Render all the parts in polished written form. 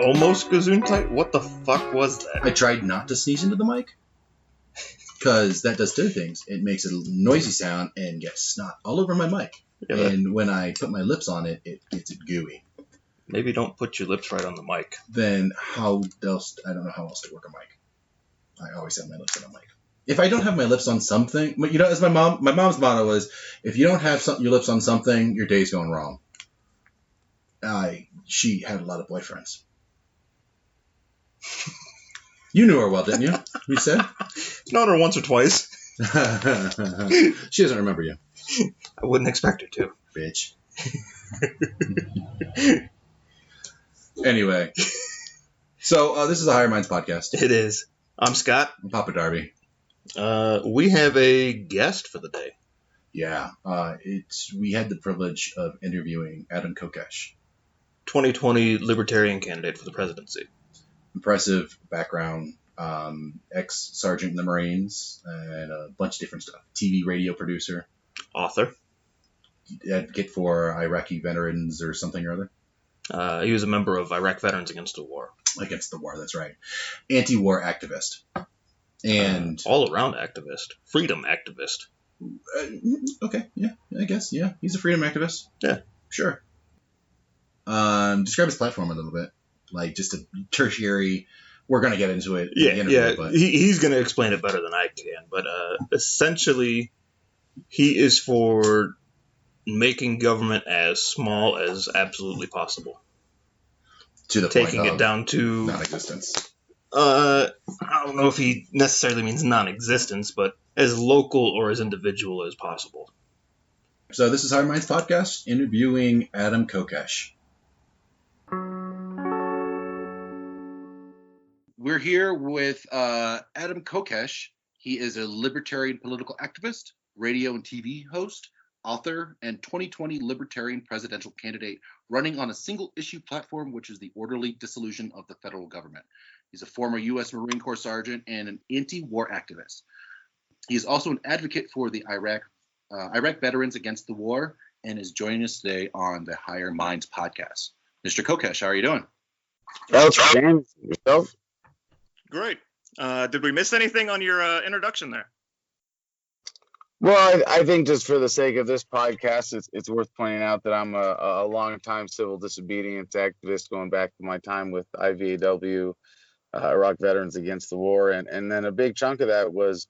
almost Gesundheit? What the fuck was that? I tried not to sneeze into the mic, because that does two things. It makes a noisy sound and gets snot all over my mic. Yeah, and when I put my lips on it, it gets gooey. Maybe don't put your lips right on the mic. Then how else? I don't know how else to work a mic. I always have my lips on a mic. If I don't have my lips on something, you know, as my mom's motto was, if you don't have your lips on something, your day's going wrong. She had a lot of boyfriends. You knew her well, didn't you? You said? Known her once or twice. She doesn't remember you. I wouldn't expect her to. Bitch. Anyway. So, this is a Higher Minds podcast. It is. I'm Scott. I'm Papa Darby. We have a guest for the day. Yeah. We had the privilege of interviewing Adam Kokesh. 2020 Libertarian candidate for the presidency. Impressive background. Ex-sergeant in the Marines and a bunch of different stuff. TV, radio producer. Author. Advocate for Iraqi veterans or something or other. He was a member of Iraq Veterans Against the War. Against the war, that's right. Anti-war activist. And all-around activist. Freedom activist. Okay, yeah, I guess, yeah. He's a freedom activist. Yeah. Sure. Describe his platform a little bit. Like, just a tertiary... We're going to get into it. Yeah. But he's going to explain it better than I can. But essentially, he is for making government as small as absolutely possible. To the taking point it down to non-existence. I don't know if he necessarily means non-existence, but as local or as individual as possible. So this is Higher Minds Podcast, interviewing Adam Kokesh. We're here with Adam Kokesh. He is a libertarian political activist, radio and TV host, author, and 2020 Libertarian presidential candidate running on a single-issue platform, which is the orderly dissolution of the federal government. He's a former U.S. Marine Corps sergeant and an anti-war activist. He is also an advocate for the Iraq Veterans Against the War and is joining us today on the Higher Minds podcast. Mr. Kokesh, how are you doing? James, yourself? Great. Did we miss anything on your introduction there? Well, I think just for the sake of this podcast, it's worth pointing out that I'm a long-time civil disobedience activist going back to my time with IVAW, Iraq Veterans Against the War, and then a big chunk of that was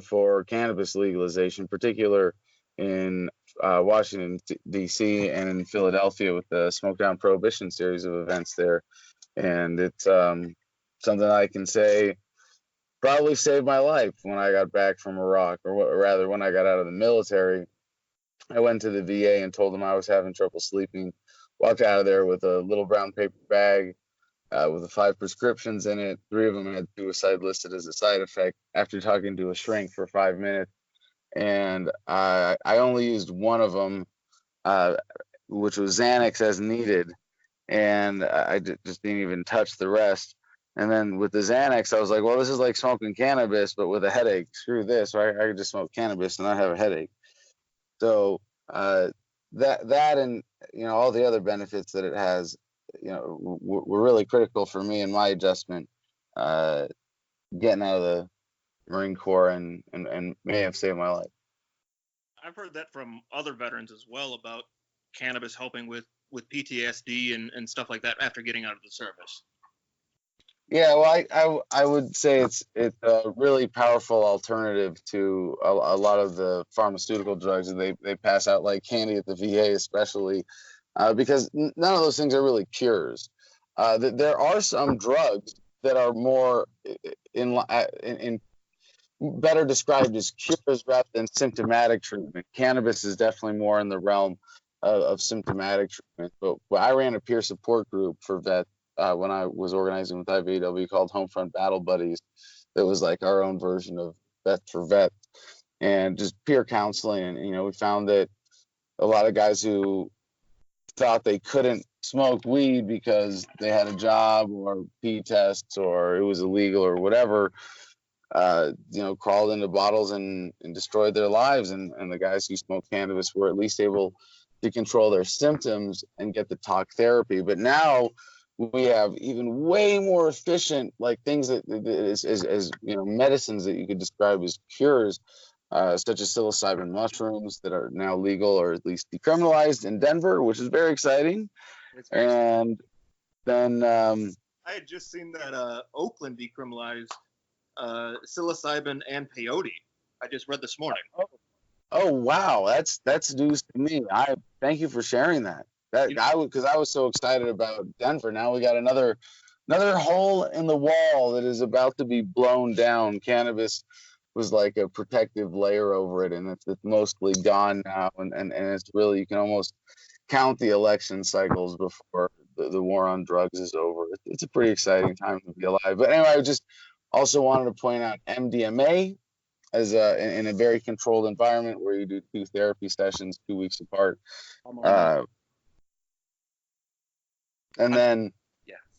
for cannabis legalization, particular in Washington, D.C. and in Philadelphia with the Smoke Down Prohibition series of events there. And it's something I can say probably saved my life when I got back from Iraq, or rather when I got out of the military. I went to the VA and told them I was having trouble sleeping. Walked out of there with a little brown paper bag with 5 prescriptions in it. 3 of them had suicide listed as a side effect after talking to a shrink for 5 minutes. And I only used one of them, which was Xanax as needed. And I just didn't even touch the rest. And then with the Xanax, I was like, well, this is like smoking cannabis, but with a headache. Screw this, right? I could just smoke cannabis and not have a headache. So that and, you know, all the other benefits that it has, you know, were really critical for me and my adjustment, getting out of the Marine Corps and may have saved my life. I've heard that from other veterans as well about cannabis helping with PTSD and stuff like that after getting out of the service. Yeah, well, I would say it's a really powerful alternative to a lot of the pharmaceutical drugs that they pass out like candy at the VA, especially because none of those things are really cures. There are some drugs that are more in better described as cures rather than symptomatic treatment. Cannabis is definitely more in the realm of symptomatic treatment. But I ran a peer support group for vets. When I was organizing with IVAW called Homefront Battle Buddies, that was like our own version of Vet for Vet, and just peer counseling. And, you know, we found that a lot of guys who thought they couldn't smoke weed because they had a job or pee tests or it was illegal or whatever, you know, crawled into bottles and destroyed their lives. And the guys who smoked cannabis were at least able to control their symptoms and get the talk therapy. But now we have even way more efficient, like things that as medicines that you could describe as cures, such as psilocybin mushrooms that are now legal or at least decriminalized in Denver, which is very exciting. And then I had just seen that Oakland decriminalized psilocybin and peyote. I just read this morning. Oh wow, that's news to me. I thank you for sharing that. Because I was so excited about Denver. Now we got another hole in the wall that is about to be blown down. Cannabis was like a protective layer over it, and it's mostly gone now. And it's really, you can almost count the election cycles before the war on drugs is over. It's a pretty exciting time to be alive. But anyway, I just also wanted to point out MDMA as in a very controlled environment where you do 2 therapy sessions 2 weeks apart. And then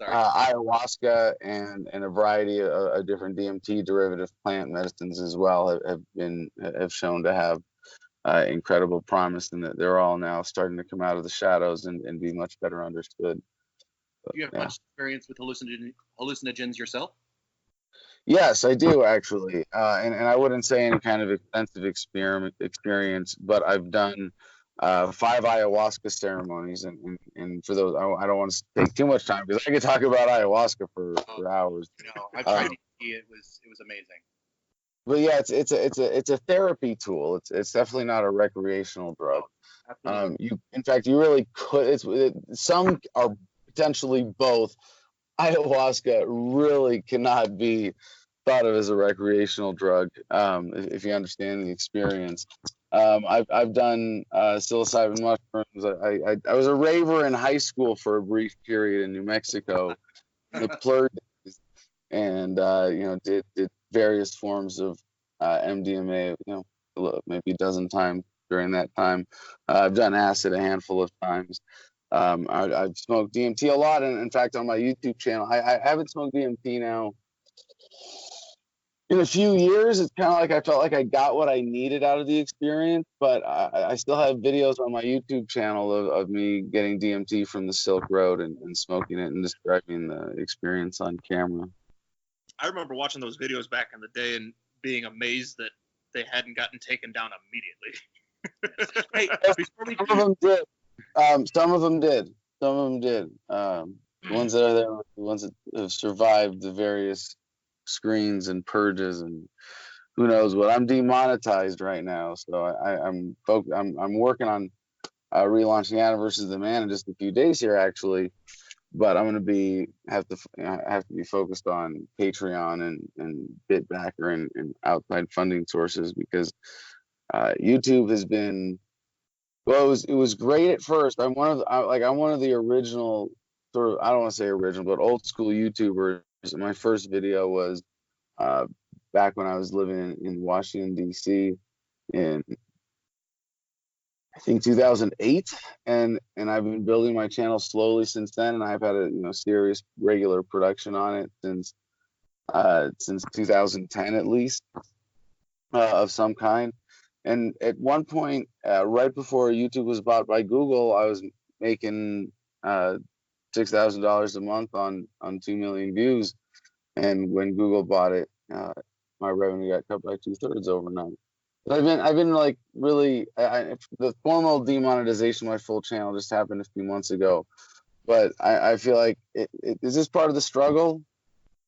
ayahuasca and a variety of different DMT derivative plant medicines as well have shown to have incredible promise, and that they're all now starting to come out of the shadows and be much better understood. Do you have much experience with hallucinogens yourself? Yes, I do actually, and I wouldn't say any kind of extensive experience, but I've done 5 ayahuasca ceremonies, and for those, I don't want to take too much time because I could talk about ayahuasca for hours. I've tried it. It was amazing. But yeah, it's a therapy tool. It's definitely not a recreational drug. In fact, you really could. Some are potentially both. Ayahuasca really cannot be thought of as a recreational drug, if you understand the experience. I've done psilocybin mushrooms. I was a raver in high school for a brief period in New Mexico, the plur days, and did various forms of MDMA, maybe a dozen times during that time. I've done acid a handful of times. I've smoked DMT a lot, and in fact, on my YouTube channel, I haven't smoked DMT now in a few years. It's kind of like I felt like I got what I needed out of the experience, but I still have videos on my YouTube channel of me getting DMT from the Silk Road and smoking it and describing the experience on camera. I remember watching those videos back in the day and being amazed that they hadn't gotten taken down immediately. Hey, before we Some of them did. Some of them did. The ones that are there, the ones that have survived the various screens and purges and who knows what. I'm demonetized right now, so I'm working on relaunching Adam versus the Man in just a few days here, actually. But I'm going to have to be focused on Patreon and Bitbacker and outside funding sources, because YouTube has been. Well, it was great at first. I'm one of the original, sort of, I don't want to say original, but old school YouTubers. My first video was back when I was living in Washington D.C. in, I think, 2008, and I've been building my channel slowly since then, and I've had a serious regular production on it since 2010 at least, of some kind. And at one point, right before YouTube was bought by Google, I was making $6,000 a month on 2 million views. And when Google bought it, my revenue got cut by 2/3 overnight. But I've been like really, the formal demonetization of my full channel just happened a few months ago. But I feel like is this part of the struggle,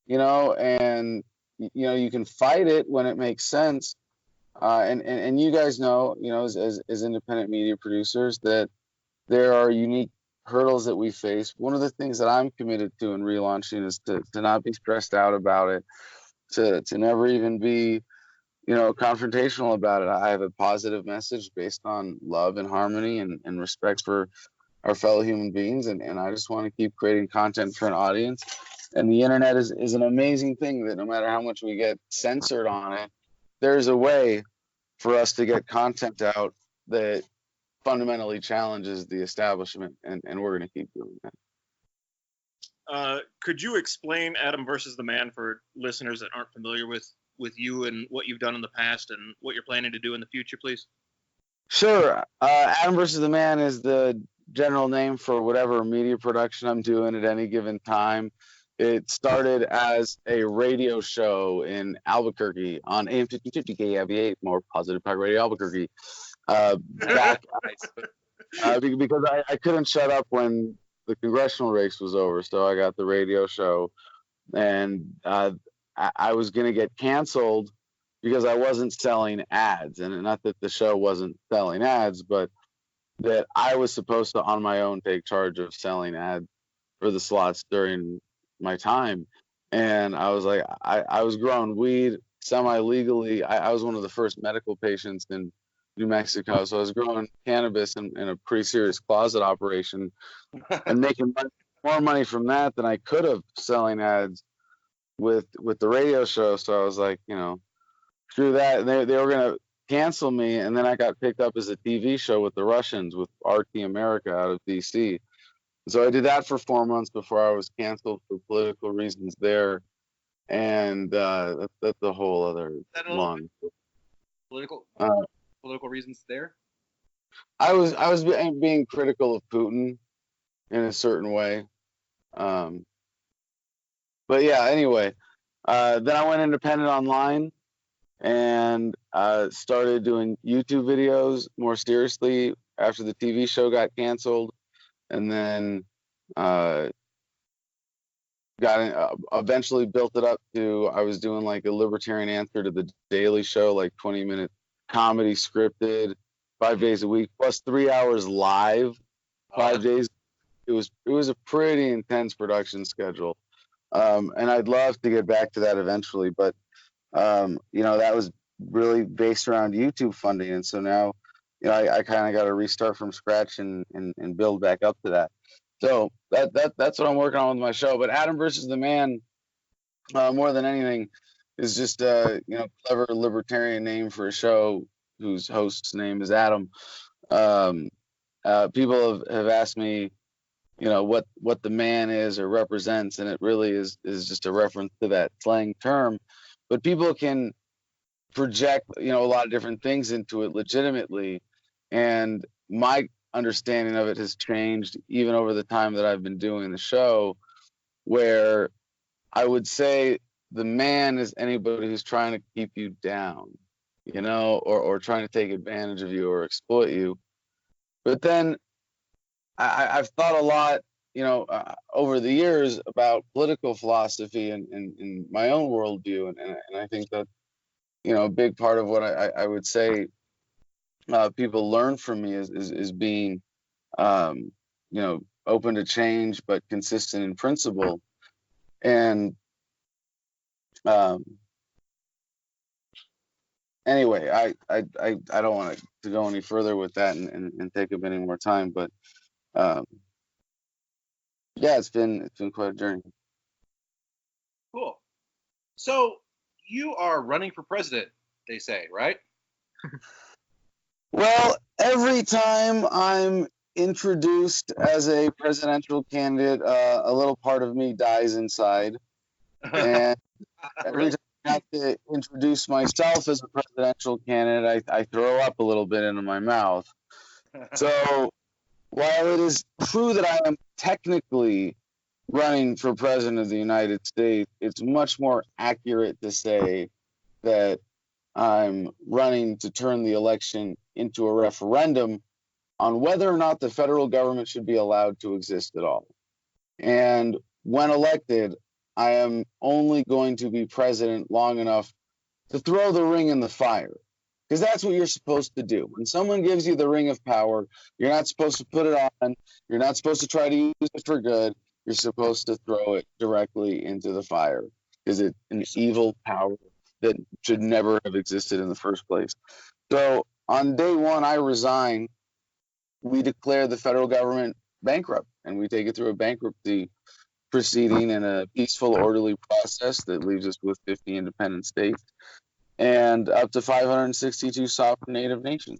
and you can fight it when it makes sense. And you guys know, as independent media producers, that there are unique hurdles that we face. One of the things that I'm committed to in relaunching is to not be stressed out about it, to never even be, confrontational about it. I have a positive message based on love and harmony and respect for our fellow human beings, and I just want to keep creating content for an audience. And the internet is an amazing thing that no matter how much we get censored on it, there's a way for us to get content out that fundamentally challenges the establishment, and we're going to keep doing that. Could you explain Adam versus the Man for listeners that aren't familiar with you and what you've done in the past and what you're planning to do in the future, please? Sure. Adam versus the Man is the general name for whatever media production I'm doing at any given time. It started as a radio show in Albuquerque on AM 1550 KABA, more positive talk radio Albuquerque. Back because I couldn't shut up when the congressional race was over, so I got the radio show, and I was going to get canceled because I wasn't selling ads, and not that the show wasn't selling ads, but that I was supposed to on my own take charge of selling ads for the slots during my time. And I was like, I was growing weed semi-legally. I was one of the first medical patients in New Mexico, so I was growing cannabis in a pretty serious closet operation and making more money from that than I could have selling ads with the radio show. So I was like, screw that. And they were gonna cancel me, and then I got picked up as a TV show with the Russians with RT America out of DC. So I did that for 4 months before I was canceled for political reasons there, and that's a whole other long. Political reasons there. I was being critical of Putin in a certain way, but yeah. Anyway, then I went independent online and started doing YouTube videos more seriously after the TV show got canceled, and then eventually built it up to I was doing like a libertarian answer to the Daily Show, like 20-minute comedy scripted, 5 days a week, plus 3 hours live, 5 days. It was a pretty intense production schedule, and I'd love to get back to that eventually, but that was really based around YouTube funding, and so now I kind of got to restart from scratch and build back up to that. So that's what I'm working on with my show. But Adam versus the Man, more than anything, is just clever libertarian name for a show whose host's name is Adam. People have asked me, what the man is or represents, and it really is just a reference to that slang term. But people can project, a lot of different things into it legitimately, and my understanding of it has changed even over the time that I've been doing the show, where I would say the man is anybody who's trying to keep you down, or trying to take advantage of you or exploit you. But then I've thought a lot, over the years about political philosophy and my own worldview, and I think that a big part of what I would say people learn from me is being open to change but consistent in principle. And anyway, I don't want to go any further with that and take up any more time, but yeah, it's been quite a journey. Cool. So you are running for president, they say, right? Well, every time I'm introduced as a presidential candidate, a little part of me dies inside. And every time I have to introduce myself as a presidential candidate, I throw up a little bit into my mouth. So while it is true that I am technically running for president of the United States, it's much more accurate to say that I'm running to turn the election into a referendum on whether or not the federal government should be allowed to exist at all. And when elected, I am only going to be president long enough to throw the ring in the fire, because that's what you're supposed to do. When someone gives you the ring of power, you're not supposed to put it on. You're not supposed to try to use it for good. You're supposed to throw it directly into the fire. Is it an evil power that should never have existed in the first place? So on day one, I resign. We declare the federal government bankrupt, and we take it through a bankruptcy proceeding in a peaceful, orderly process that leaves us with 50 independent states and up to 562 sovereign native nations.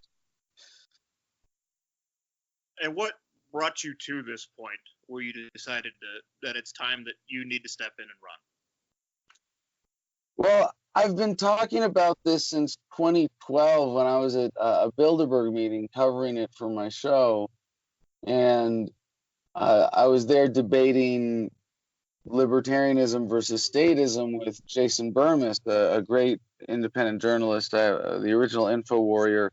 And what brought you to this point where you decided that it's time that you need to step in and run? Well, I've been talking about this since 2012 when I was at a Bilderberg meeting covering it for my show, and I was there debating libertarianism versus statism with Jason Burmis, a great independent journalist, the original Info Warrior.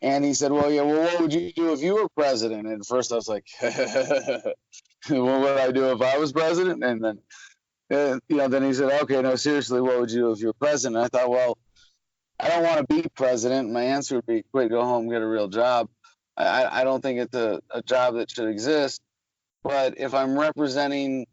And he said, well, yeah, well, what would you do if you were president? And at first I was like, what would I do if I was president? And then, then he said, okay, no, seriously, what would you do if you were president? And I thought, well, I don't want to be president. My answer would be, quit, go home, get a real job. I don't think it's a job that should exist. But if I'm representing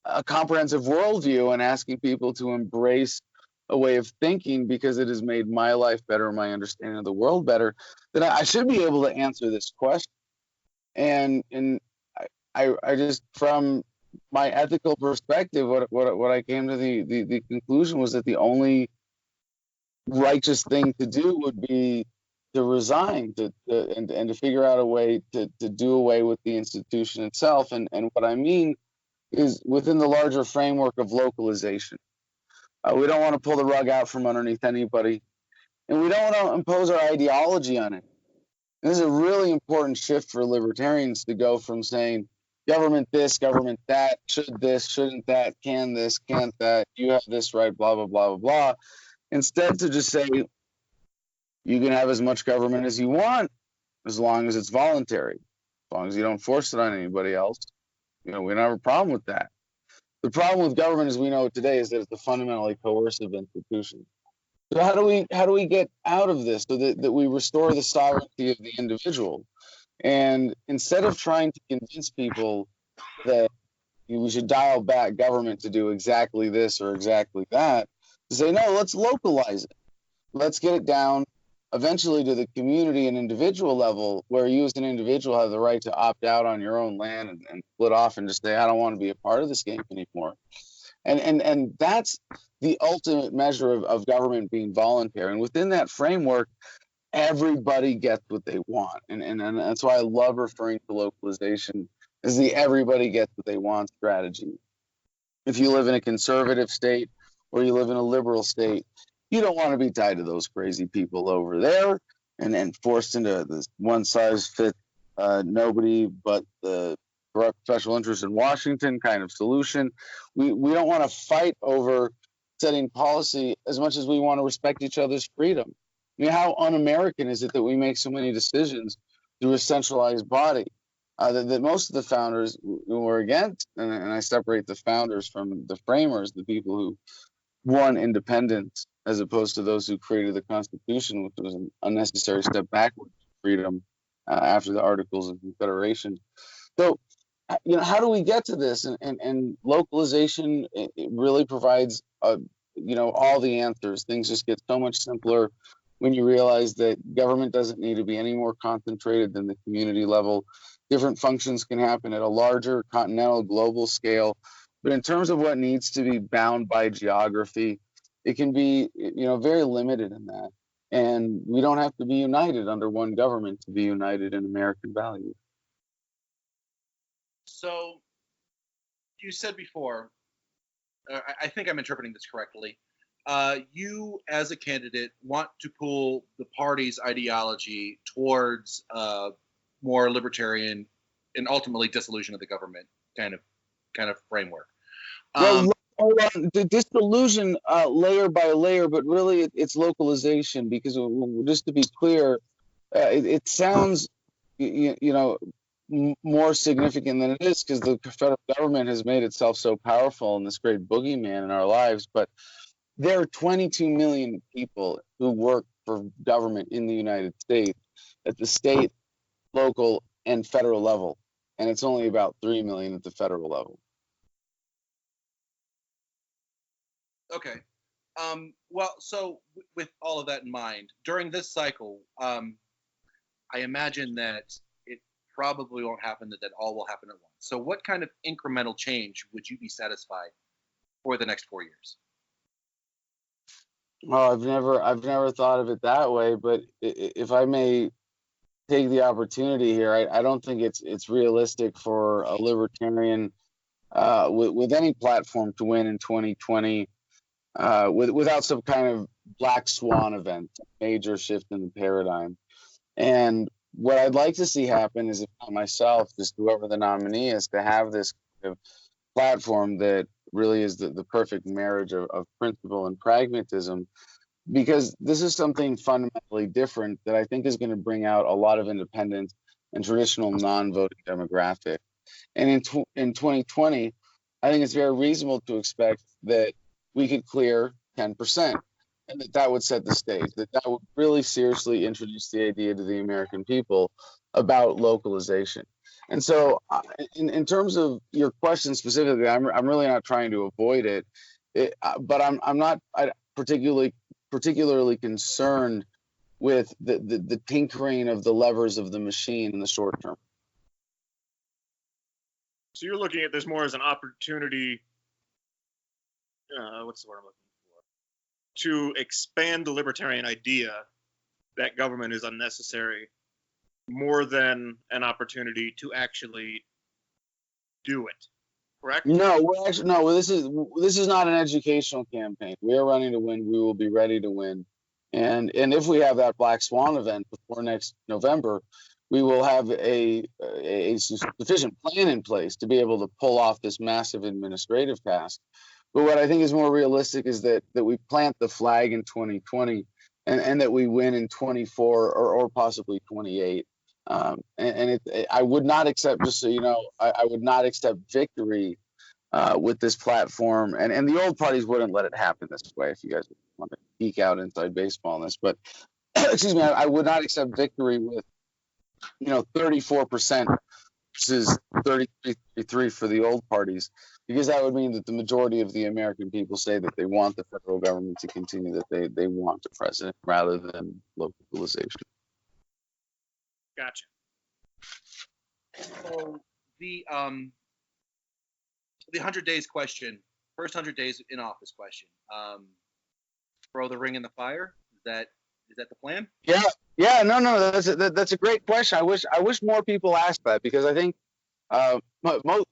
a comprehensive worldview and asking people to embrace a way of thinking because it has made my life better, my understanding of the world better, then I should be able to answer this question. And I just, from my ethical perspective, what I came to the conclusion was that the only righteous thing to do would be to resign and to figure out a way to do away with the institution itself. And what I mean is within the larger framework of localization. We don't want to pull the rug out from underneath anybody, and we don't want to impose our ideology on it. And this is a really important shift for libertarians to go from saying government this, government that, should this, shouldn't that, can this, can't that, you have this right, blah, blah, blah, blah, blah. Instead to just say, you can have as much government as you want, as long as it's voluntary, as long as you don't force it on anybody else. We don't have a problem with that. The problem with government, as we know it today, is that it's a fundamentally coercive institution. So how do we get out of this so that we restore the sovereignty of the individual? And instead of trying to convince people that we should dial back government to do exactly this or exactly that, to say, no, let's localize it. Let's get it down eventually to the community and individual level, where you as an individual have the right to opt out on your own land and split off and just say, I don't want to be a part of this game anymore. And that's the ultimate measure of government being voluntary. And within that framework, everybody gets what they want. And that's why I love referring to localization as the everybody gets what they want strategy. If you live in a conservative state or you live in a liberal state, you don't want to be tied to those crazy people over there and then forced into this one size fits nobody but the corrupt special interest in Washington kind of solution. We don't want to fight over setting policy as much as we want to respect each other's freedom. I mean, how un-American is it that we make so many decisions through a centralized body that most of the founders were against? And I separate the founders from the framers, the people who won independence, as opposed to those who created the Constitution, which was an unnecessary step backward freedom after the Articles of Confederation. So, how do we get to this? And localization, it really provides, all the answers. Things just get so much simpler when you realize that government doesn't need to be any more concentrated than the community level. Different functions can happen at a larger continental global scale. But in terms of what needs to be bound by geography, it can be, very limited in that. And we don't have to be united under one government to be united in American values. So you said before, I think I'm interpreting this correctly. You, as a candidate, want to pull the party's ideology towards more libertarian and ultimately dissolution of the government kind of framework. Well, hold on. The disillusion layer by layer, but really it's localization, because just to be clear, it sounds, more significant than it is, because the federal government has made itself so powerful and this great boogeyman in our lives. But there are 22 million people who work for government in the United States at the state, local, and federal level. And it's only about 3 million at the federal level. Okay. Well, so with all of that in mind, during this cycle, I imagine that it probably won't happen, that all will happen at once. So what kind of incremental change would you be satisfied for the next 4 years? Well, I've never thought of it that way, but if I may take the opportunity here, I don't think it's realistic for a libertarian with any platform to win in 2020 without some kind of black swan event, major shift in the paradigm. And What I'd like to see happen is, if not myself, just whoever the nominee is, to have this kind of platform that really is the perfect marriage of principle and pragmatism, because this is something fundamentally different that I think is going to bring out a lot of independent and traditional non-voting demographic. And in 2020, I think it's very reasonable to expect that we could clear 10%, and that would set the stage, that would really seriously introduce the idea to the American people about localization. And so, in terms of your question specifically, I'm really not trying to avoid it, but I'm not particularly concerned with the tinkering of the levers of the machine in the short term. So you're looking at this more as an opportunity. What's the word I'm looking for? To expand the libertarian idea that government is unnecessary, more than an opportunity to actually do it. Correct? No, no. This is not an educational campaign. We are running to win. We will be ready to win, and if we have that Black Swan event before next November, we will have a sufficient plan in place to be able to pull off this massive administrative task. But what I think is more realistic is that we plant the flag in 2020, and that we win in 24 or possibly 28. I would not accept, just so you know, I would not accept victory with this platform. And the old parties wouldn't let it happen this way, if you guys want to geek out inside baseball on this. But excuse me, I would not accept victory with 34% versus 33 for the old parties, because that would mean that the majority of the American people say that they want the federal government to continue, that they want a president rather than localization. Gotcha. So the 100 days question, first 100 days in office question. Throw the ring in the fire. Is that the plan? Yeah, no, that's a great question. I wish more people asked that, because I think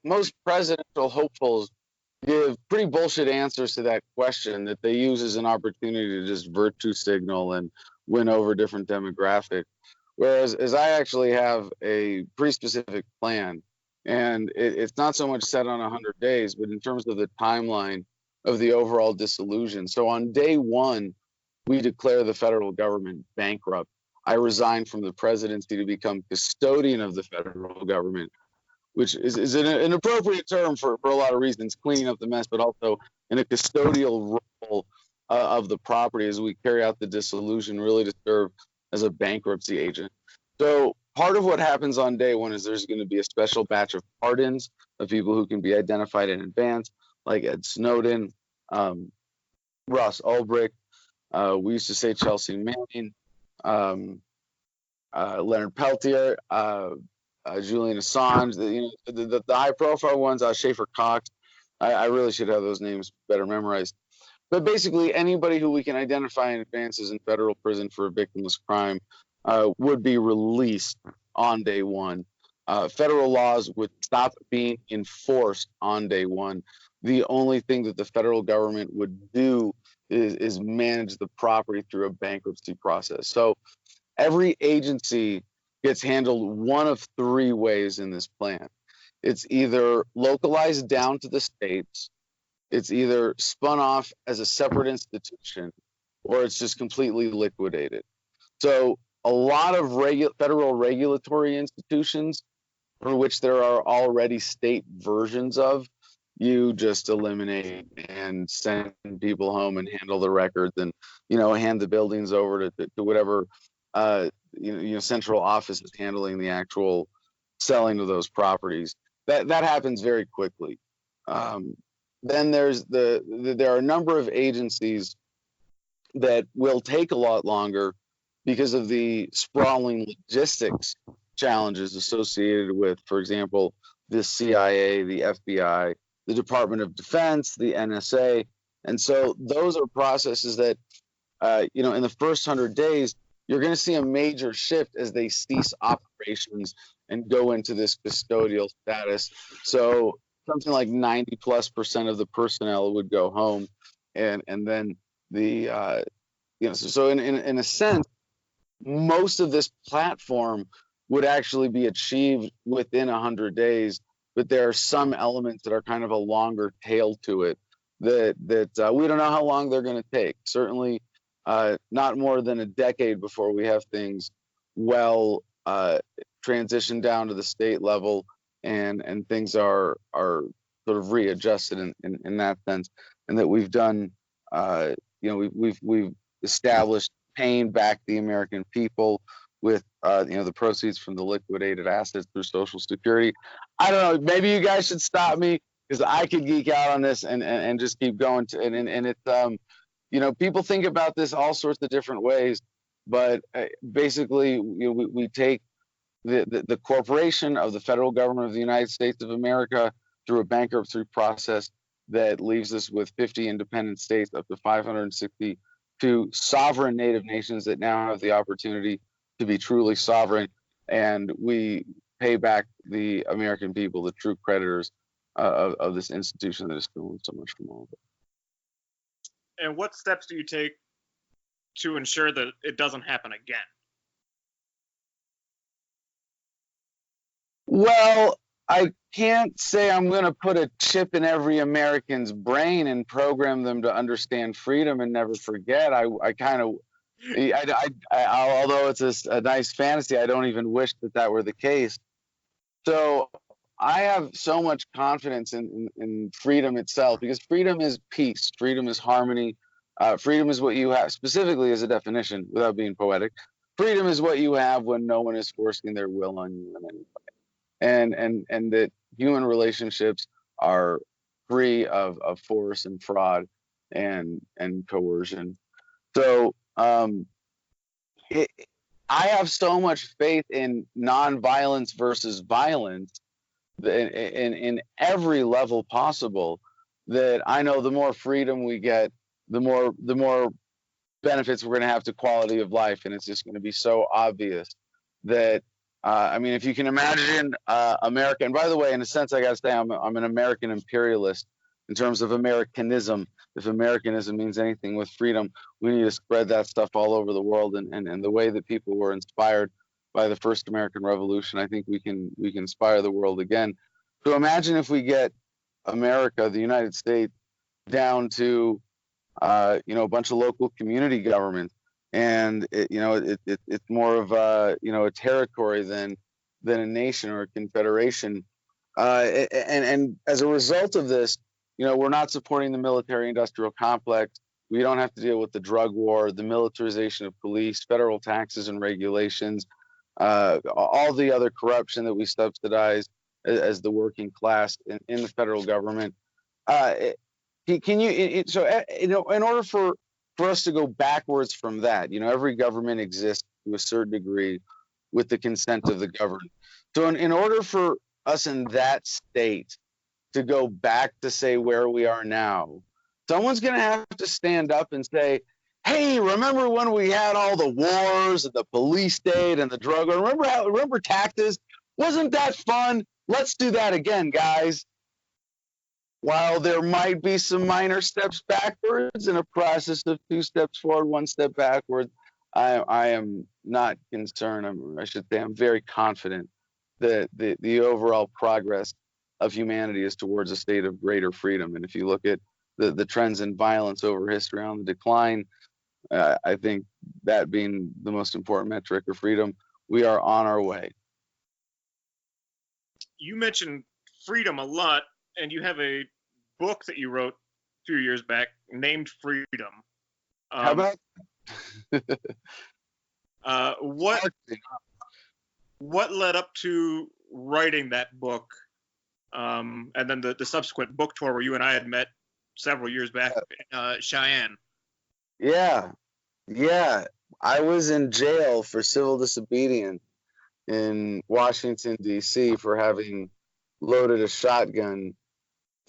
most presidential hopefuls give pretty bullshit answers to that question that they use as an opportunity to just virtue signal and win over different demographics. Whereas I actually have a pretty specific plan, and it's not so much set on 100 days, but in terms of the timeline of the overall dissolution. So on day one, we declare the federal government bankrupt. I resign from the presidency to become custodian of the federal government, which is an appropriate term for a lot of reasons, cleaning up the mess, but also in a custodial role of the property as we carry out the dissolution, really to serve as a bankruptcy agent. So part of what happens on day one is there's going to be a special batch of pardons of people who can be identified in advance, like Ed Snowden, Ross Ulbricht, we used to say Chelsea Manning, Leonard Peltier, Julian Assange, the high-profile ones, Schaefer Cox. I really should have those names better memorized. But basically, anybody who we can identify in advance as in federal prison for a victimless crime would be released on day one. Federal laws would stop being enforced on day one. The only thing that the federal government would do is manage the property through a bankruptcy process. So every agency gets handled one of three ways in this plan. It's either localized down to the states, it's either spun off as a separate institution, or it's just completely liquidated. So a lot of federal regulatory institutions, for which there are already state versions of, you just eliminate and send people home and handle the records, and hand the buildings over to whatever central office is handling the actual selling of those properties. That happens very quickly. Then there are a number of agencies that will take a lot longer because of the sprawling logistics challenges associated with, for example, the CIA, the FBI, the Department of Defense, the NSA. And so those are processes that, in the first 100 days, you're going to see a major shift as they cease operations and go into this custodial status. So something like 90+% of the personnel would go home, and then so in a sense, most of this platform would actually be achieved within 100 days. But there are some elements that are kind of a longer tail to it that we don't know how long they're going to take. Certainly not more than a decade before we have things well transitioned down to the state level, and things are sort of readjusted in that sense, and that we've done we've established paying back the American people with the proceeds from the liquidated assets through Social Security. I don't know. Maybe you guys should stop me, because I could geek out on this and just keep going. And it's people think about this all sorts of different ways, but basically we take the corporation of the federal government of the United States of America through a bankruptcy process that leaves us with 50 independent states, up to 562 sovereign native nations that now have the opportunity to be truly sovereign, and we pay back the American people, the true creditors of this institution that has stolen so much from all of us. And what steps do you take to ensure that it doesn't happen again? Well, I can't say I'm going to put a chip in every American's brain and program them to understand freedom and never forget. I kind of, although it's a nice fantasy, I don't even wish that were the case. So I have so much confidence in freedom itself, because freedom is peace, freedom is harmony, freedom is what you have, specifically as a definition, without being poetic. Freedom is what you have when no one is forcing their will on you in any way, and that human relationships are free of force and fraud and coercion. So I have so much faith in nonviolence versus violence in every level possible, that I know the more freedom we get, the more benefits we're going to have to quality of life. And it's just going to be so obvious that I mean, if you can imagine America, and by the way, in a sense, I got to say I'm an American imperialist in terms of Americanism. If Americanism means anything with freedom, we need to spread that stuff all over the world. And the way that people were inspired by the first American Revolution, I think we can inspire the world again. So imagine if we get America, the United States, down to a bunch of local community governments, and it's more of a territory than a nation or a confederation, and as a result of this, we're not supporting the military-industrial complex. We don't have to deal with the drug war, the militarization of police, federal taxes and regulations, all the other corruption that we subsidize as the working class in the federal government. Can you, in order for us to go backwards from that, every government exists to a certain degree with the consent of the governed. So in order for us in that state to go back to, say, where we are now, someone's going to have to stand up and say, hey, remember when we had all the wars and the police state and the drug? Remember taxes? Wasn't that fun? Let's do that again, guys. While there might be some minor steps backwards in a process of 2 steps forward, 1 step backward, I am not concerned. I should say I'm very confident that the overall progress of humanity is towards a state of greater freedom. And if you look at the trends in violence over history on the decline, I think that being the most important metric of freedom, we are on our way. You mentioned freedom a lot, and you have a book that you wrote a few years back named Freedom. How about what led up to writing that book, and then the subsequent book tour where you and I had met several years back in Cheyenne? Yeah. I was in jail for civil disobedience in Washington, D.C. for having loaded a shotgun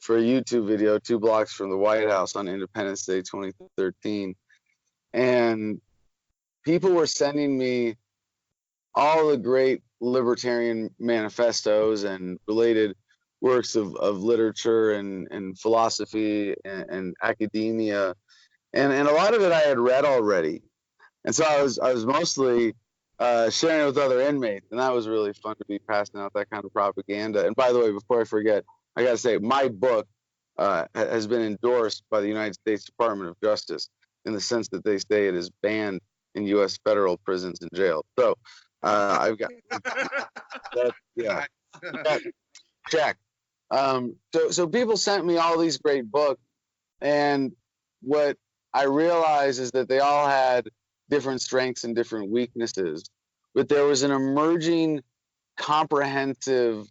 for a YouTube video 2 blocks from the White House on Independence Day 2013. And people were sending me all the great libertarian manifestos and related works of literature and philosophy and academia. And a lot of it I had read already. And so I was mostly sharing it with other inmates, and that was really fun to be passing out that kind of propaganda. And by the way, before I forget, I got to say my book has been endorsed by the United States Department of Justice in the sense that they say it is banned in U.S. federal prisons and jails. So I've got that, yeah, check. So people sent me all these great books, and what I realized is that they all had different strengths and different weaknesses, but there was an emerging comprehensive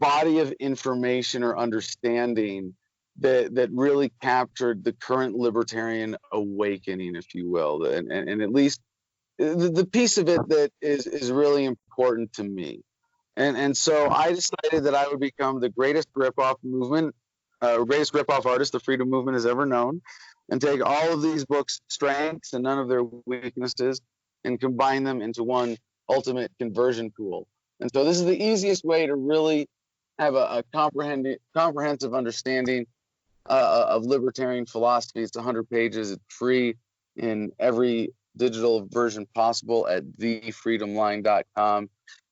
body of information or understanding that really captured the current libertarian awakening, if you will, and at least the piece of it that is really important to me. And so I decided that I would become the greatest ripoff artist the freedom movement has ever known, and take all of these books' strengths and none of their weaknesses and combine them into one ultimate conversion tool. And so this is the easiest way to really have a comprehensive understanding of libertarian philosophy. It's 100 pages. It's free in every digital version possible at thefreedomline.com.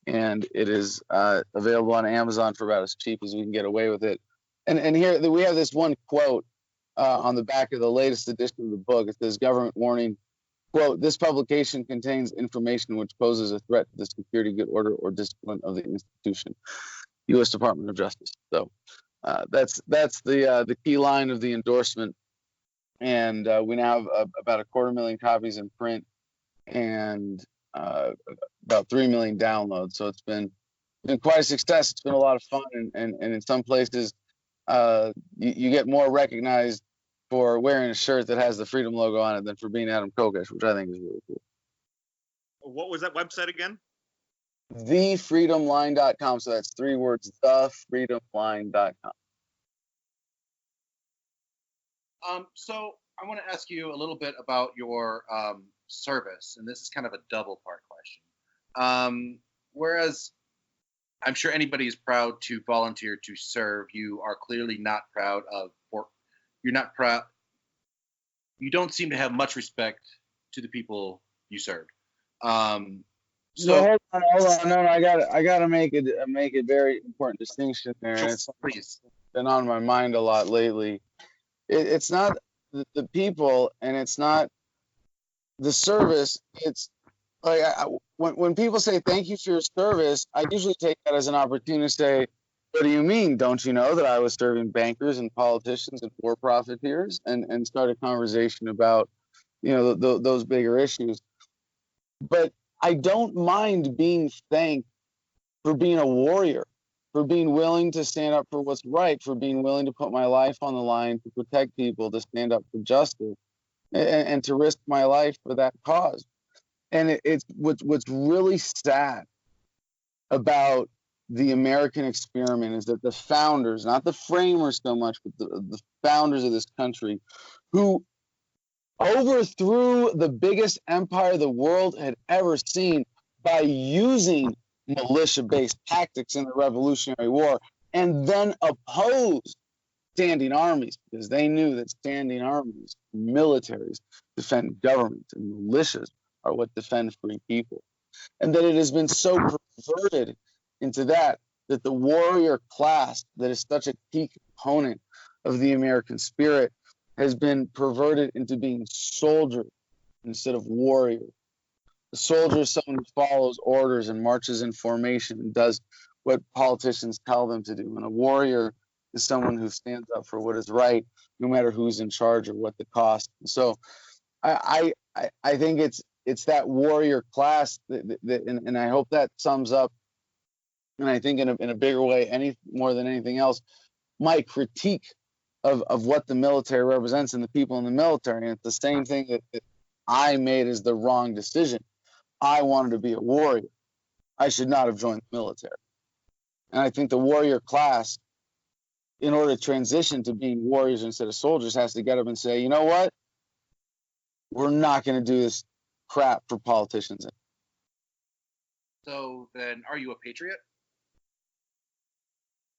And it is available on Amazon for about as cheap as we can get away with it. And here we have this one quote on the back of the latest edition of the book. It says, government warning, quote, this publication contains information which poses a threat to the security, good order, or discipline of the institution, U.S. Department of Justice. So that's the key line of the endorsement. And we now have about 250,000 copies in print and about 3 million downloads. So it's been quite a success. It's been a lot of fun, and in some places you get more recognized for wearing a shirt that has the Freedom logo on it than for being Adam Kokesh, which I think is really cool. What was that website again? Thefreedomline.com. So that's 3 words, thefreedomline.com. So I want to ask you a little bit about your service, and this is kind of a double part question. Whereas I'm sure anybody is proud to volunteer to serve, you are clearly not proud of, or you're not proud. You don't seem to have much respect to the people you served. So hold on. No, I gotta make a very important distinction there. Sure, and it's please. been on my mind a lot lately. It's not the people, and it's not the service. It's like when people say thank you for your service, I usually take that as an opportunity to say, what do you mean? Don't you know that I was serving bankers and politicians and for profiteers, and start a conversation about those bigger issues. But I don't mind being thanked for being a warrior, for being willing to stand up for what's right, for being willing to put my life on the line to protect people, to stand up for justice, and to risk my life for that cause. And it's what's really sad about the American experiment is that the founders, not the framers so much, but the founders of this country, who overthrew the biggest empire the world had ever seen by using militia-based tactics in the Revolutionary War, and then opposed standing armies because they knew that standing armies, militaries, defend governments, and militias are what defend free people. And that it has been so perverted into that the warrior class that is such a key component of the American spirit has been perverted into being soldiers instead of warriors. A soldier is someone who follows orders and marches in formation and does what politicians tell them to do. And a warrior is someone who stands up for what is right, no matter who's in charge or what the cost. So I think it's that warrior class that and I hope that sums up, and I think in a bigger way, more than anything else, my critique of what the military represents and the people in the military. And it's the same thing that I made as the wrong decision. I wanted to be a warrior. I should not have joined the military. And I think the warrior class, in order to transition to being warriors instead of soldiers, has to get up and say, you know what? We're not going to do this crap for politicians. So then, are you a patriot?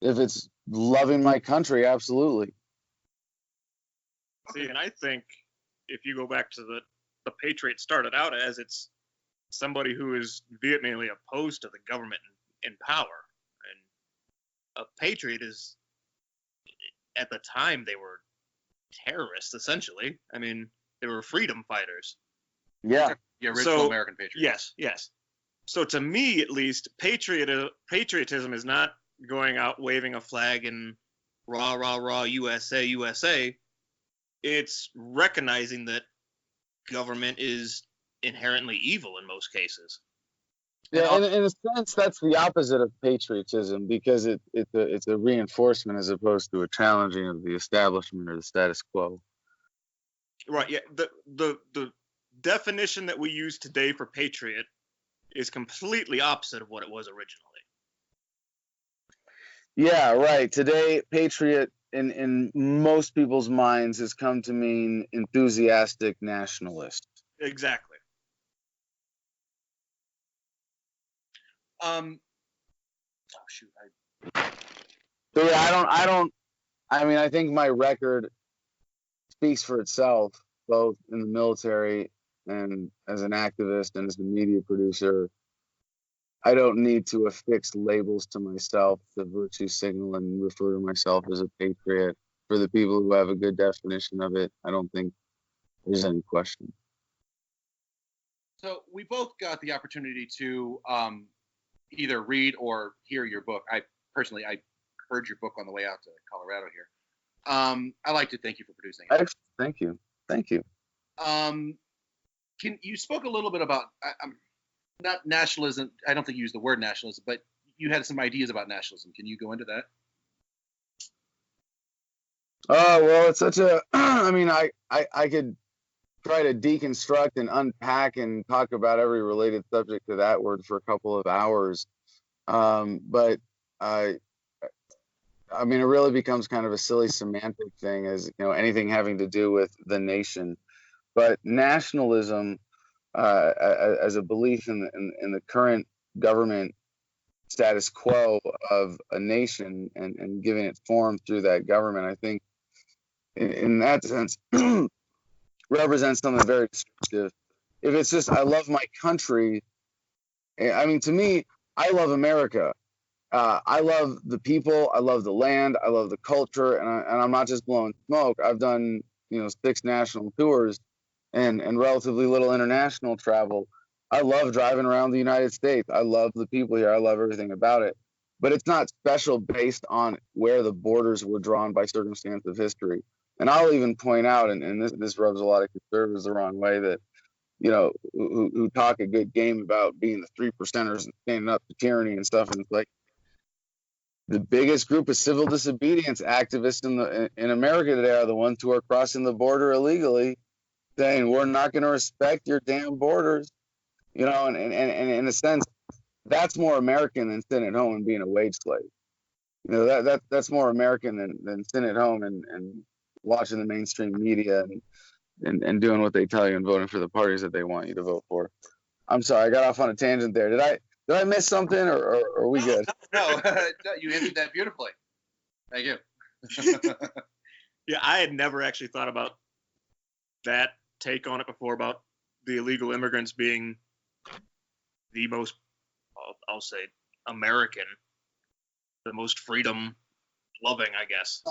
If it's loving my country, absolutely. See, and I think if you go back to the Patriots started out as, it's somebody who is vehemently opposed to the government in power. And a patriot is, at the time, they were terrorists, essentially. I mean, they were freedom fighters. Yeah. The original American patriot. Yes. So to me, at least, patriotism is not going out waving a flag and rah, rah, rah, USA, USA. It's recognizing that government is inherently evil in most cases. Yeah, and in a sense, that's the opposite of patriotism, because it's a reinforcement as opposed to a challenging of the establishment or the status quo. Right. Yeah. The definition that we use today for patriot is completely opposite of what it was originally. Yeah, right. Today, patriot in most people's minds has come to mean enthusiastic nationalist. Exactly. Oh shoot! So yeah, I mean, I think my record speaks for itself, both in the military and as an activist and as a media producer. I don't need to affix labels to myself to virtue signal and refer to myself as a patriot. For the people who have a good definition of it, I don't think there's any question. So we both got the opportunity to either read or hear your book. I heard your book on the way out to Colorado here. I'd like to thank you for producing it. Thank you. You spoke a little bit about not nationalism. I don't think you used the word nationalism, but you had some ideas about nationalism. Can you go into that? Oh, well, it's such a, I mean, I could try to deconstruct and unpack and talk about every related subject to that word for a couple of hours. But I mean, it really becomes kind of a silly semantic thing, as anything having to do with the nation. But nationalism, as a belief in the current government status quo of a nation and giving it form through that government, I think in that sense represents something very descriptive. If it's just, I love my country, I mean, to me, I love America. I love the people, I love the land, I love the culture, and I'm not just blowing smoke. I've done 6 national tours and relatively little international travel. I love driving around the United States. I love the people here. I love everything about it. But it's not special based on where the borders were drawn by circumstance of history. And I'll even point out, and this rubs a lot of conservatives the wrong way, that who talk a good game about being the 3%ers and standing up to tyranny and stuff. And it's like, the biggest group of civil disobedience activists in America today are the ones who are crossing the border illegally, saying we're not going to respect your damn borders, and in a sense, that's more American than sitting at home and being a wage slave. That's more American than sitting at home and watching the mainstream media and doing what they tell you and voting for the parties that they want you to vote for. I'm sorry, I got off on a tangent there. Did I miss something, or are we good? No, you answered that beautifully. Thank you. Yeah, I had never actually thought about that take on it before, about the illegal immigrants being the most, I'll say, American, the most freedom loving, I guess.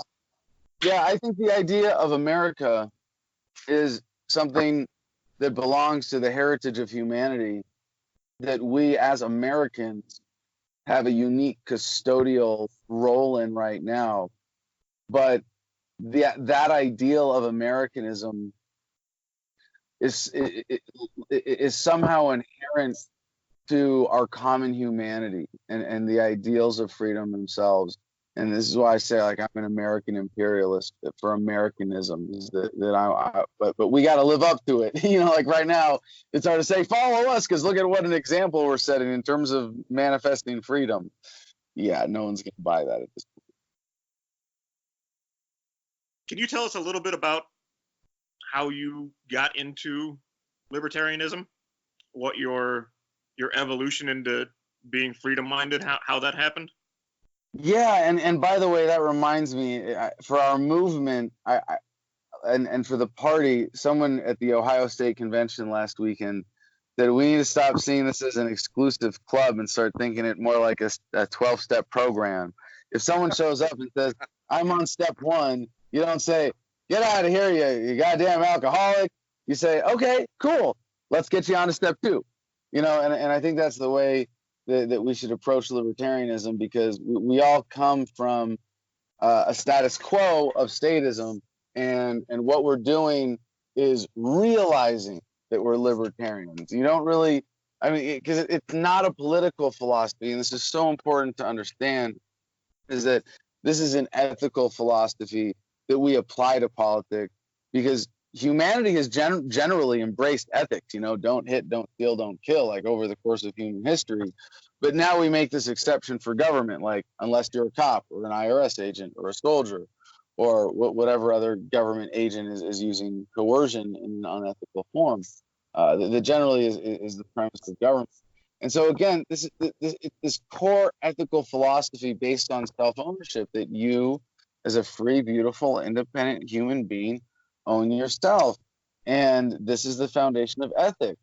Yeah, I think the idea of America is something that belongs to the heritage of humanity, that we as Americans have a unique custodial role in right now. But that ideal of Americanism is somehow inherent to our common humanity and the ideals of freedom themselves. And this is why I say, like, I'm an American imperialist for Americanism, is but we got to live up to it. Like right now, it's hard to say, follow us, because look at what an example we're setting in terms of manifesting freedom. Yeah, no one's going to buy that at this point. Can you tell us a little bit about how you got into libertarianism? What your evolution into being freedom-minded, how that happened? Yeah, and by the way, that reminds me, for our movement, and for the party, someone at the Ohio State Convention last weekend that we need to stop seeing this as an exclusive club and start thinking it more like a 12-step program. If someone shows up and says, I'm on step 1, you don't say, get out of here, you goddamn alcoholic. You say, okay, cool, let's get you on to step 2. And I think that's the way that we should approach libertarianism, because we all come from a status quo of statism, and what we're doing is realizing that we're libertarians. You don't really, because it's not a political philosophy, and this is so important to understand, is that this is an ethical philosophy that we apply to politics, because humanity has generally embraced ethics. Don't hit, don't steal, don't kill, like over the course of human history. But now we make this exception for government, like unless you're a cop or an IRS agent or a soldier or whatever other government agent is using coercion in an unethical form. That generally is the premise of government. And so again, this core ethical philosophy based on self-ownership, that you, as a free, beautiful, independent human being, own yourself. And this is the foundation of ethics.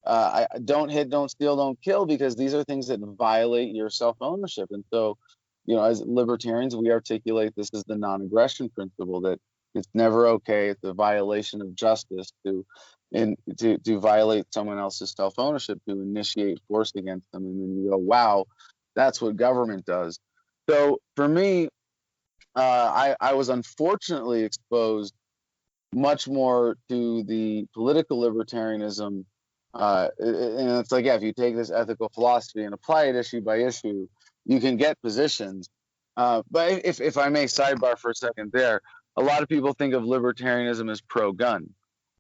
I don't hit, don't steal, don't kill, because these are things that violate your self-ownership. And so, as libertarians, we articulate this as the non-aggression principle, that it's never okay, it's a violation of justice to violate someone else's self-ownership, to initiate force against them. And then you go, wow, that's what government does. So for me, I was unfortunately exposed much more to the political libertarianism. And it's like, yeah, if you take this ethical philosophy and apply it issue by issue, you can get positions. But if I may sidebar for a second there, a lot of people think of libertarianism as pro-gun.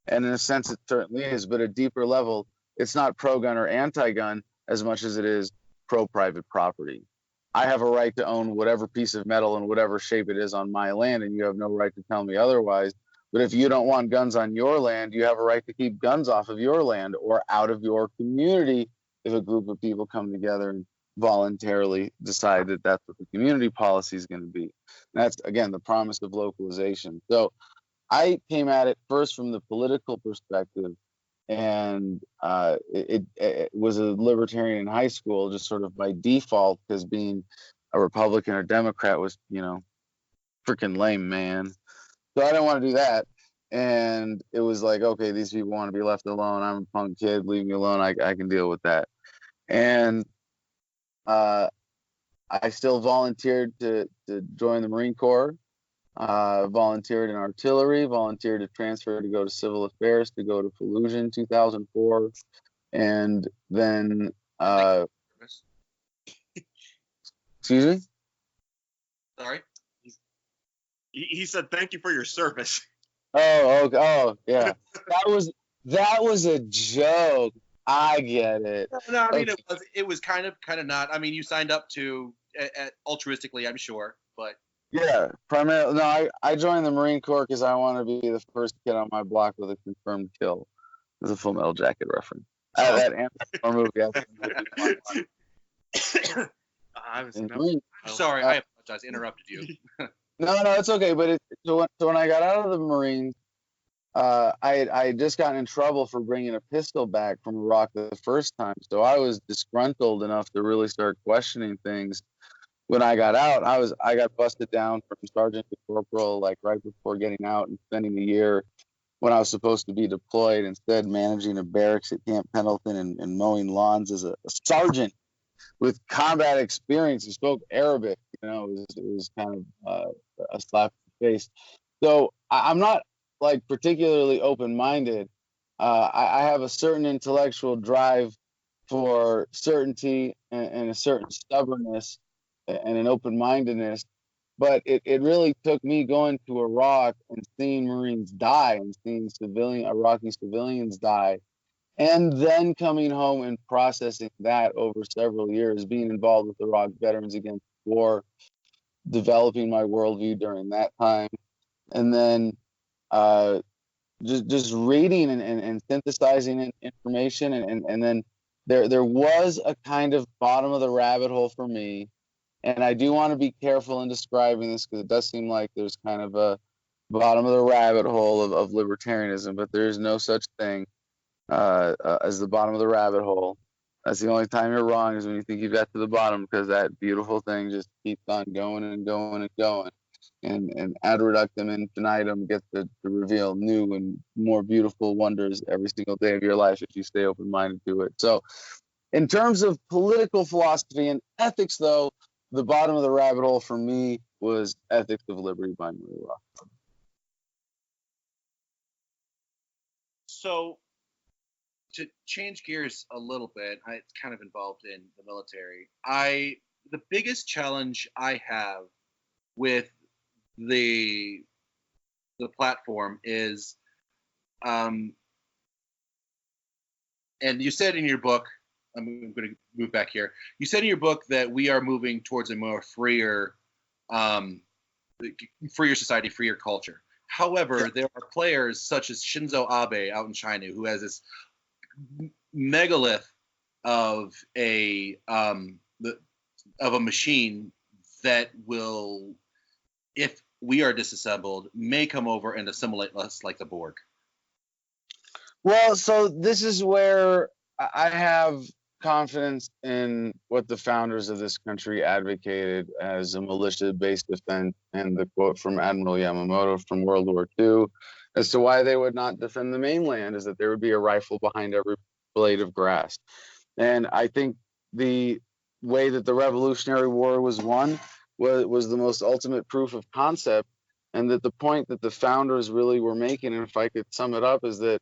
And in a sense, it certainly is. But at a deeper level, it's not pro-gun or anti-gun as much as it is pro-private property. I have a right to own whatever piece of metal in whatever shape it is on my land, and you have no right to tell me otherwise. But if you don't want guns on your land, you have a right to keep guns off of your land or out of your community if a group of people come together and voluntarily decide that that's what the community policy is going to be. And that's, again, the promise of localization. So I came at it first from the political perspective, and it was a libertarian in high school, just sort of by default, because being a Republican or Democrat was, freaking lame, man. So I didn't want to do that. And it was like, okay, these people want to be left alone. I'm a punk kid. Leave me alone. I can deal with that. And I still volunteered to join the Marine Corps, volunteered in artillery, volunteered to transfer to go to civil affairs, to go to Fallujah in 2004. And then, excuse me? Sorry? He said, thank you for your service. Oh, yeah. That was a joke. I get it. No, I mean, okay. It was kind of not. I mean, you signed up to altruistically, I'm sure, but yeah, primarily. No, I joined the Marine Corps because I want to be the first kid on my block with a confirmed kill. It was a Full Metal Jacket reference. That movie. I'm sorry, I apologize. Interrupted you. No, it's okay. But so when I got out of the Marines, I had just gotten in trouble for bringing a pistol back from Iraq the first time. So I was disgruntled enough to really start questioning things. When I got out, I got busted down from sergeant to corporal, like right before getting out, and spending a year when I was supposed to be deployed, instead managing a barracks at Camp Pendleton and mowing lawns as a sergeant with combat experience who spoke Arabic. It was kind of a slap in the face. So I'm not like particularly open-minded. I have a certain intellectual drive for certainty and a certain stubbornness and an open-mindedness. But it really took me going to Iraq and seeing Marines die and seeing Iraqi civilians die, and then coming home and processing that over several years, being involved with Iraq Veterans Against War, developing my worldview during that time, and then just reading and synthesizing information, and then there was a kind of bottom of the rabbit hole for me. And I do want to be careful in describing this, because it does seem like there's kind of a bottom of the rabbit hole of libertarianism, but there is no such thing. as the bottom of the rabbit hole. That's the only time you're wrong, is when you think you've got to the bottom, because that beautiful thing just keeps on going and going and going. And ad reductum infinitum gets to reveal new and more beautiful wonders every single day of your life if you stay open-minded to it. So in terms of political philosophy and ethics, though, the bottom of the rabbit hole for me was Ethics of Liberty by Murray Rothbard. So, to change gears a little bit, it's kind of involved in the military. The biggest challenge I have with the platform is, and you said in your book, I'm going to move back here. You said in your book that we are moving towards a more freer society, freer culture. However, there are players such as Shinzo Abe out in China, who has this megalith of a machine that will, if we are disassembled, may come over and assimilate us like the Borg. Well, so this is where I have confidence in what the founders of this country advocated as a militia-based defense, and the quote from Admiral Yamamoto from World War II as to why they would not defend the mainland is that there would be a rifle behind every blade of grass. And I think the way that the Revolutionary War was won was the most ultimate proof of concept, and that the point that the founders really were making, and if I could sum it up, is that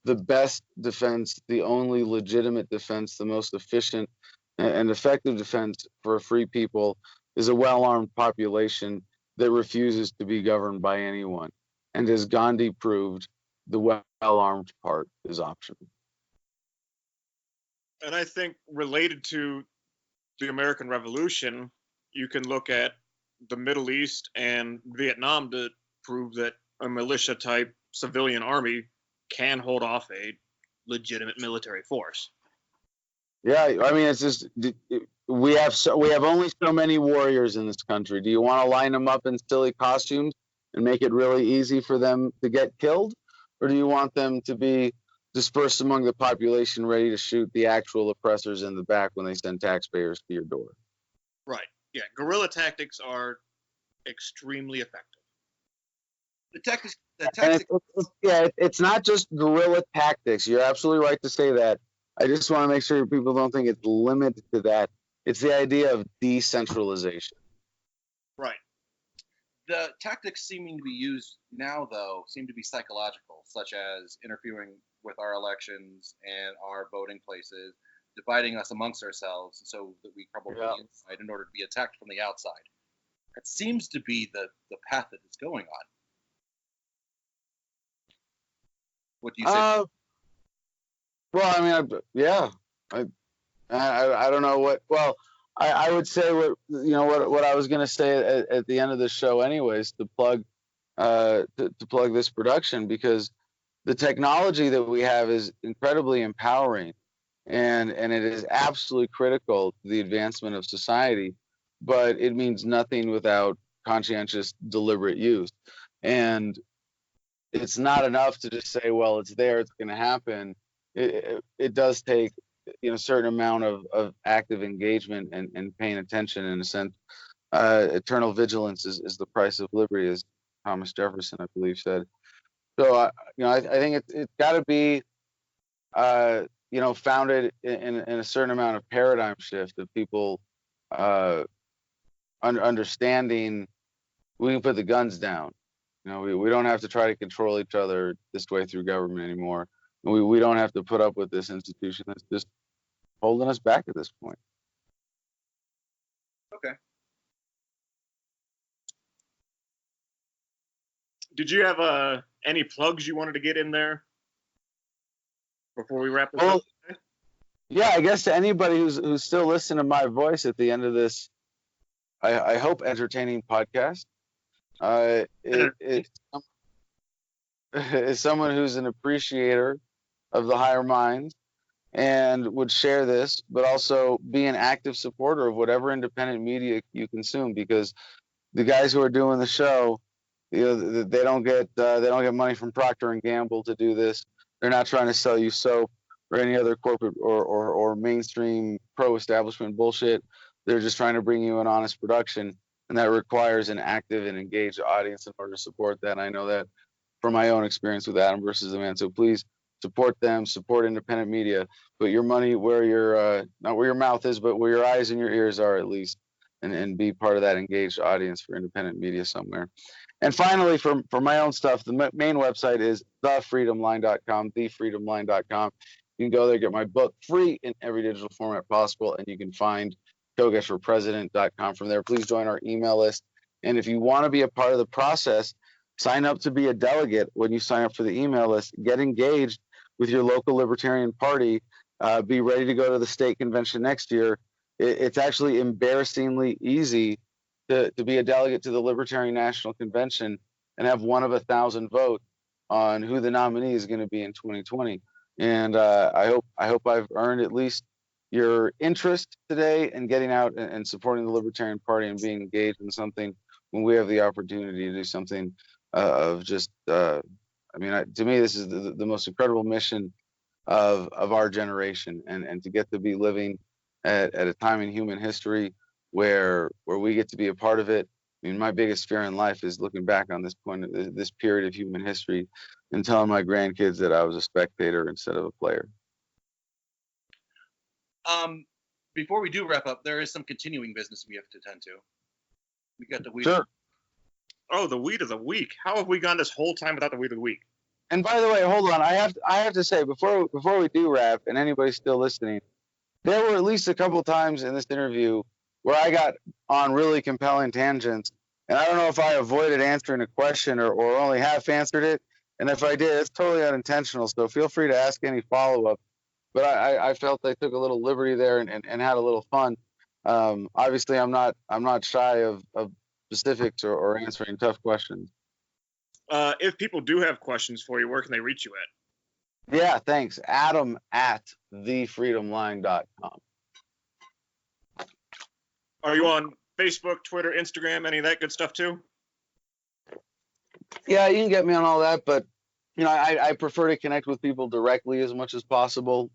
the best defense, the only legitimate defense, the most efficient and effective defense for a free people is a well-armed population that refuses to be governed by anyone. And as Gandhi proved, the well-armed part is optional. And I think related to the American Revolution, you can look at the Middle East and Vietnam to prove that a militia-type civilian army can hold off a legitimate military force. Yeah, I mean, it's just we have only so many warriors in this country. Do you want to line them up in silly costumes and make it really easy for them to get killed, or do you want them to be dispersed among the population, ready to shoot the actual oppressors in the back when they send taxpayers to your door? Right. Yeah, guerrilla tactics are extremely effective. It's not just guerrilla tactics. You're absolutely right to say that. I just want to make sure people don't think it's limited to that. It's the idea of decentralization. Right. The tactics seeming to be used now, though, seem to be psychological, such as interfering with our elections and our voting places, dividing us amongst ourselves so that we crumble from the inside in order to be attacked from the outside. That seems to be the path that is going on. What do you say? Well, I mean, I don't know what. Well, I would say what I was going to say at the end of the show, anyways, to plug this production, because the technology that we have is incredibly empowering, and it is absolutely critical to the advancement of society. But it means nothing without conscientious, deliberate use, and it's not enough to just say, well, it's there, it's going to happen. It does take a certain amount of active engagement and paying attention, in a sense. Eternal vigilance is the price of liberty, as Thomas Jefferson, I believe, said. So I think it's got to be founded in a certain amount of paradigm shift of people understanding we can put the guns down. We don't have to try to control each other this way through government anymore. We don't have to put up with this institution that's just holding us back at this point. Okay. Did you have any plugs you wanted to get in there before we wrap this up? Yeah, I guess to anybody who's still listening to my voice at the end of this, I hope entertaining podcast. It's someone who's an appreciator of the higher minds and would share this, but also be an active supporter of whatever independent media you consume, because the guys who are doing the show, they don't get money from Procter and Gamble to do this. They're not trying to sell you soap or any other corporate or mainstream pro-establishment bullshit. They're just trying to bring you an honest production, and that requires an active and engaged audience in order to support that. And I know that from my own experience with Adam versus the Man. So please support them, support independent media. Put your money where your not where your mouth is, but where your eyes and your ears are at least, and be part of that engaged audience for independent media somewhere. And finally, for my own stuff, the main website is thefreedomline.com, thefreedomline.com. You can go there, get my book free in every digital format possible, and you can find KokeshforPresident.com from there. Please join our email list. And if you want to be a part of the process, sign up to be a delegate when you sign up for the email list. Get engaged with your local Libertarian Party. Be ready to go to the state convention next year. It's actually embarrassingly easy to be a delegate to the Libertarian National Convention and have one of 1,000 vote on who the nominee is going to be in 2020. And I hope I've earned at least your interest today in getting out and supporting the Libertarian Party and being engaged in something when we have the opportunity to do something of just. To me, this is the most incredible mission of our generation, and to get to be living at a time in human history where we get to be a part of it. I mean, my biggest fear in life is looking back on this period of human history, and telling my grandkids that I was a spectator instead of a player. Before we do wrap up, there is some continuing business we have to attend to. We got the weed. Sure. Oh, the weed of the week. How have we gone this whole time without the weed of the week? And by the way, hold on. I have to say before we do wrap, and anybody still listening, there were at least a couple times in this interview where I got on really compelling tangents, and I don't know if I avoided answering a question or only half answered it. And if I did, it's totally unintentional. So feel free to ask any follow up. But I felt I took a little liberty there and had a little fun. Obviously, I'm not shy of specifics or answering tough questions. If people do have questions for you, where can they reach you at? Yeah, thanks. Adam at thefreedomline.com. Are you on Facebook, Twitter, Instagram, any of that good stuff too? Yeah, you can get me on all that, but I prefer to connect with people directly as much as possible,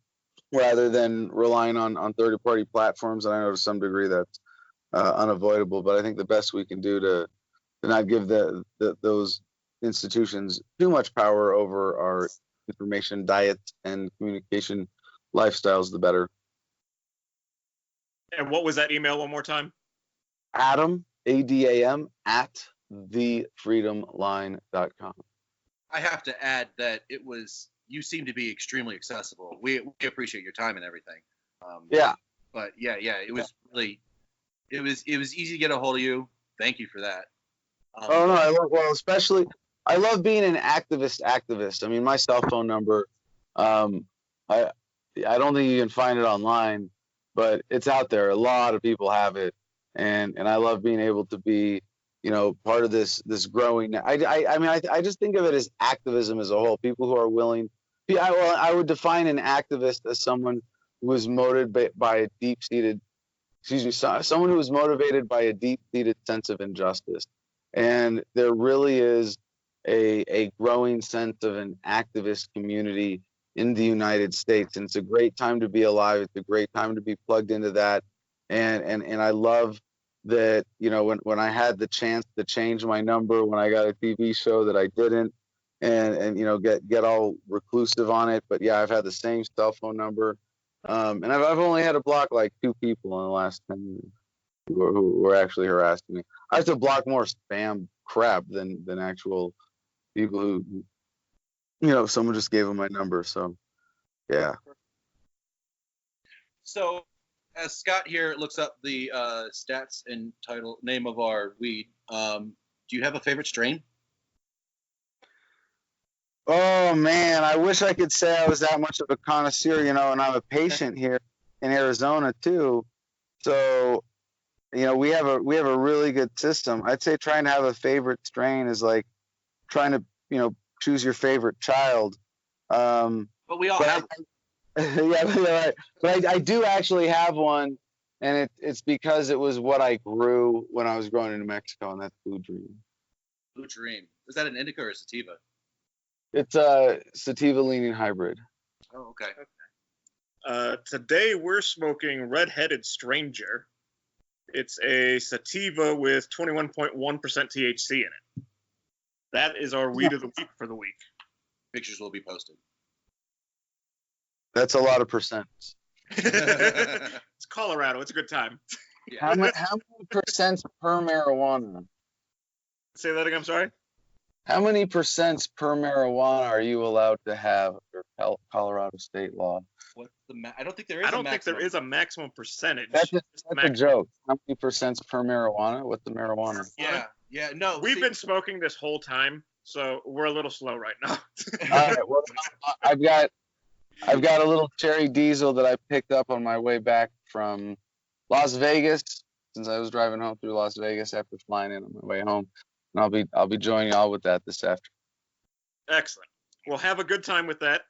rather than relying on third-party platforms. And I know to some degree that's unavoidable, but I think the best we can do to not give those institutions too much power over our information diets and communication lifestyles, the better. And what was that email one more time? Adam, ADAM, at thefreedomline.com. I have to add that you seem to be extremely accessible. We appreciate your time and everything. Yeah. But yeah, it was really, it was easy to get a hold of you. Thank you for that. Oh no, especially I love being an activist. I mean, my cell phone number, I don't think you can find it online, but it's out there. A lot of people have it, and I love being able to be, part of this growing. I just think of it as activism as a whole. People who are willing. I would define an activist as someone who is motivated by a deep-seated. Someone who is motivated by a deep-seated sense of injustice, and there really is a growing sense of an activist community in the United States, and it's a great time to be alive. It's a great time to be plugged into that, and I love that. When I had the chance to change my number when I got a TV show that I didn't, and get all reclusive on it. But yeah, I've had the same cell phone number, and I've only had to block like 2 people in the last 10 years who were actually harassing me. I have to block more spam crap than actual people who, someone just gave them my number. So, yeah. So, as Scott here looks up the stats and name of our weed, do you have a favorite strain? Oh man, I wish I could say I was that much of a connoisseur, and I'm a patient here in Arizona too. So, we have a really good system. I'd say trying to have a favorite strain is like trying to, choose your favorite child. But we all have. Yeah, but I do actually have one, and it's because it was what I grew when I was growing in New Mexico, and that's Blue Dream. Blue Dream. Is that an indica or a sativa? It's a sativa leaning hybrid. Oh, okay. Today we're smoking Red-Headed Stranger. It's a sativa with 21.1% THC in it. That is our weed of the week for the week. Pictures will be posted. That's a lot of percents. It's Colorado. It's a good time. Yeah. How many percents per marijuana? Say that again. I'm sorry. How many percents per marijuana are you allowed to have under Colorado state law? What's the I don't think there is. I don't think there is a maximum percentage. That's a Maximum. joke. How many percents per marijuana? What's the marijuana? Yeah. No, We've been smoking this whole time, so we're a little slow right now. All right. Well, I've got a little cherry diesel that I picked up on my way back from Las Vegas, since I was driving home through Las Vegas after flying in on my way home, and I'll be joining y'all with that this afternoon. Excellent. Well, have a good time with that.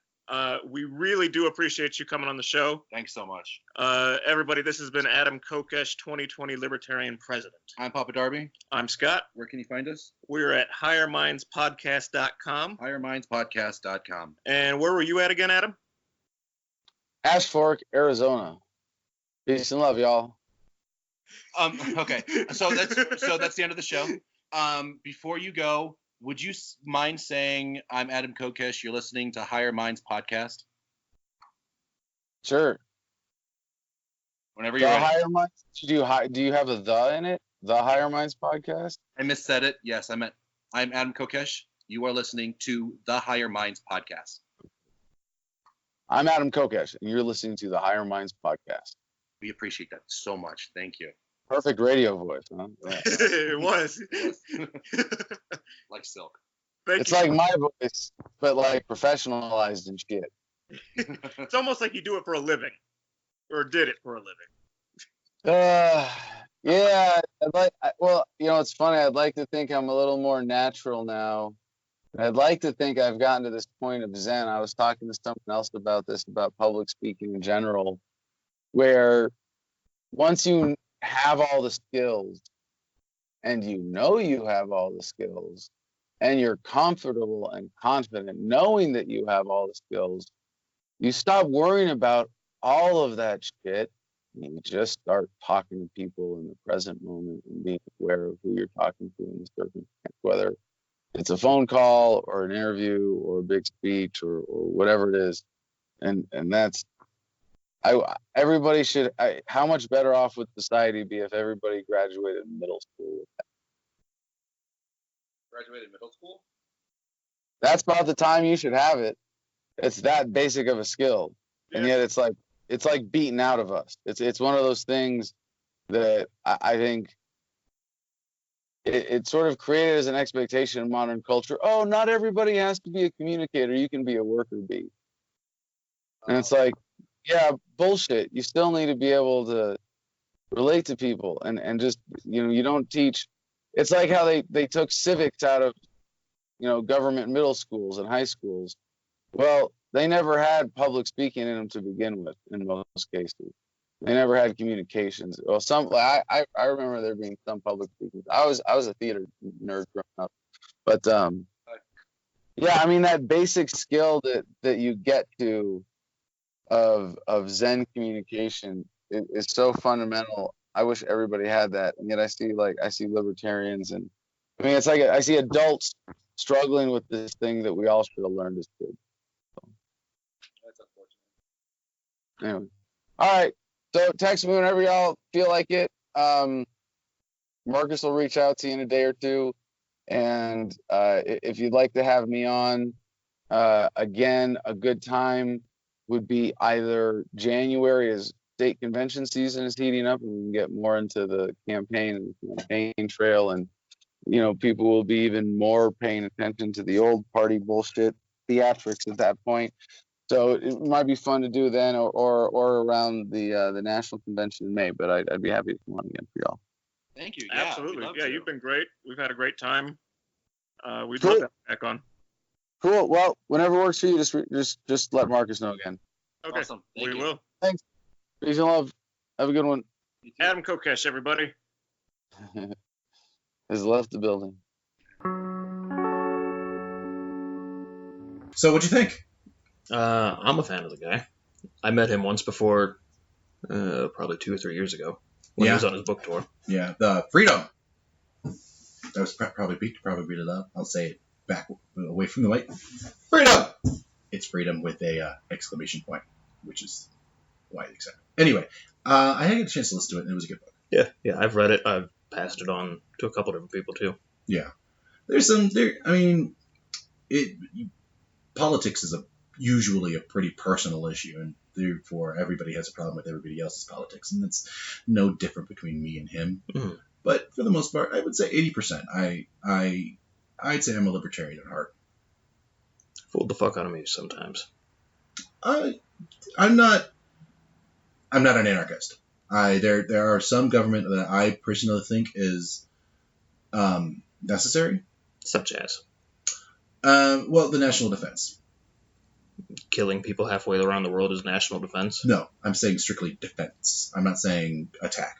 We really do appreciate you coming on the show. Thanks so much. Everybody, this has been Adam Kokesh, 2020 Libertarian President. I'm Papa Darby. I'm Scott. Where can you find us? We're at highermindspodcast.com. Highermindspodcast.com. And where were you at again, Adam? Ash Fork, Arizona. Peace and love, y'all. Okay. So that's the end of the show. Before you go, would you mind saying I'm Adam Kokesh? You're listening to Higher Minds Podcast. Sure. Whenever you're ready. Higher Minds. Do you have a "the" in it? The Higher Minds Podcast. I missaid it. Yes, I meant I'm Adam Kokesh. You are listening to the Higher Minds Podcast. I'm Adam Kokesh, and you're listening to the Higher Minds Podcast. We appreciate that so much. Thank you. Perfect radio voice, huh? Yeah. It was. Like silk. It's like my voice, but like professionalized and shit. It's almost like you do it for a living, or did it for a living. Yeah. Well, it's funny. I'd like to think I'm a little more natural now. I'd like to think I've gotten to this point of zen. I was talking to someone else about this, about public speaking in general, where once you have all the skills and you have all the skills and you're comfortable and confident knowing that you have all the skills, you stop worrying about all of that shit and you just start talking to people in the present moment and being aware of who you're talking to in the circumstance, whether it's a phone call or an interview or a big speech or whatever it is. And that's, everybody should, how much better off would society be if everybody graduated middle school with that? Graduated middle school? That's about the time you should have it. It's that basic of a skill. Yeah. And yet it's like beaten out of us. It's one of those things that I think it sort of created as an expectation in modern culture. Oh, not everybody has to be a communicator. You can be a worker bee. And it's like, yeah, bullshit. You still need to be able to relate to people and just, you don't teach. It's like how they took civics out of, government middle schools and high schools. Well, they never had public speaking in them to begin with, in most cases. They never had communications. Well, I remember there being some public speaking. I was a theater nerd growing up. But, yeah, I mean, that basic skill that you get to of Zen communication is so fundamental. I wish everybody had that. And yet I see libertarians, and I mean, it's like I see adults struggling with this thing that we all should have learned as kids. So. That's unfortunate. Anyway. All right. So text me whenever y'all feel like it. Marcus will reach out to you in a day or two. And if you'd like to have me on, again, a good time would be either January, as state convention season is heating up and we can get more into the campaign and the campaign trail, and people will be even more paying attention to the old party bullshit theatrics at that point. So it might be fun to do then, or around the national convention in May. But I'd be happy to come on again for y'all. Thank you. Yeah, absolutely. Yeah, you've been great. We've had a great time. We'd Cool. love to have you back on. Cool. Well, whenever works for you, just let Marcus know again. Okay, Awesome. we will. Thanks. Peace and love. Have a good one. Adam Kokesh, everybody. Has left the building. So what'd you think? I'm a fan of the guy. I met him once before, probably 2 or 3 years ago, when he was on his book tour. Yeah, the freedom. That was probably beat it up. I'll say it back away from the mic. Freedom. It's freedom with a exclamation point, which is why it's exciting. Anyway, I had a chance to listen to it, and it was a good book. Yeah, I've read it. I've passed it on to a couple different people too. Yeah, there's some there. I mean, politics is usually a pretty personal issue, and therefore everybody has a problem with everybody else's politics, and it's no different between me and him. Mm. But for the most part, I would say 80%. I'd say I'm a libertarian at heart. Fooled the fuck out of me sometimes. I'm not an anarchist. There are some government that I personally think is necessary. Such as? Well, the national defense. Killing people halfway around the world is national defense? No, I'm saying strictly defense. I'm not saying attack.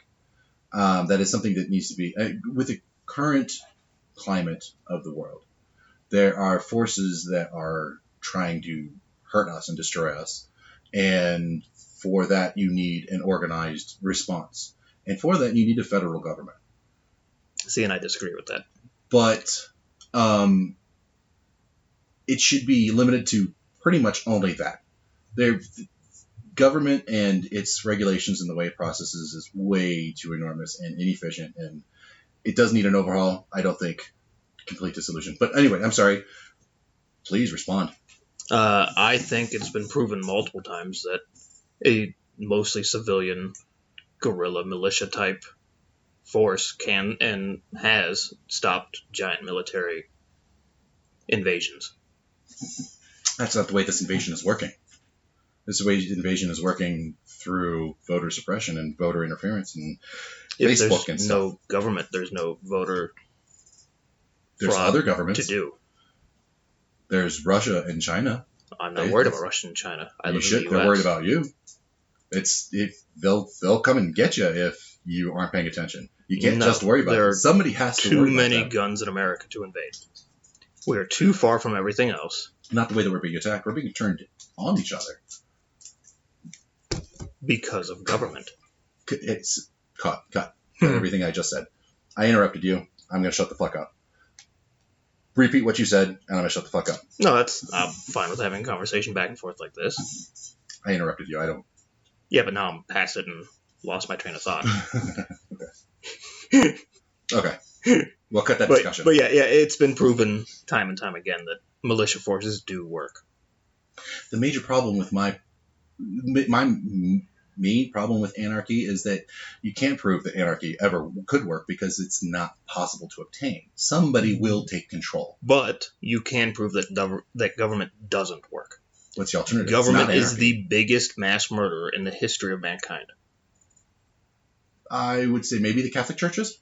That is something that needs to be, with the current climate of the world, there are forces that are trying to hurt us and destroy us. And for that, you need an organized response. And for that, you need a federal government. See, and I disagree with that. But it should be limited to pretty much only that. Government and its regulations and the way it processes is way too enormous and inefficient, and it does need an overhaul. I don't think complete dissolution. But anyway, I'm sorry. Please respond. I think it's been proven multiple times that a mostly civilian guerrilla militia type force can and has stopped giant military invasions. That's not the way this invasion is working. This way invasion is working through voter suppression and voter interference and If Facebook there's and stuff. no government, there's no voter There's fraud other governments to do. There's Russia and China. I'm not worried about Russia and China. I You live should. in the They're US. worried about you. They'll come and get you if you aren't paying attention. You can't No, just worry about there it. are Somebody has to too worry many about that. guns in America to invade. We are too far from everything else Not the way that we're being attacked. We're being turned on each other. because of government. It's cut. Everything I just said. I interrupted you. I'm going to shut the fuck up. Repeat what you said, and I'm going to shut the fuck up. No, I'm fine with having a conversation back and forth like this. I interrupted you. I don't. Yeah, but now I'm past it and lost my train of thought. Okay. We'll cut that but, discussion. but yeah, it's been proven time and time again that militia forces do work. The major problem with my main problem with anarchy is that you can't prove that anarchy ever could work because it's not possible to obtain. Somebody will take control. But you can prove that government doesn't work. What's the alternative? Government It's not is anarchy. the biggest mass murderer in the history of mankind. I would say maybe the Catholic churches,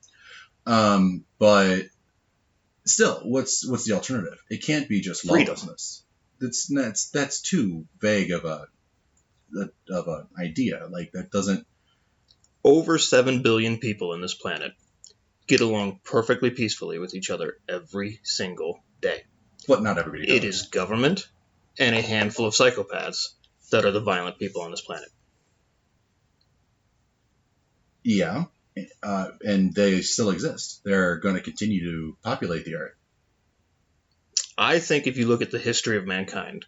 but still, what's the alternative? It can't be just Freedom. lawlessness. That's too vague of an idea. Like that doesn't. Over 7 billion people on this planet get along perfectly peacefully with each other every single day. But not everybody does. It is government and a handful of psychopaths that are the violent people on this planet. Yeah, and they still exist. They're going to continue to populate the earth. I think if you look at the history of mankind,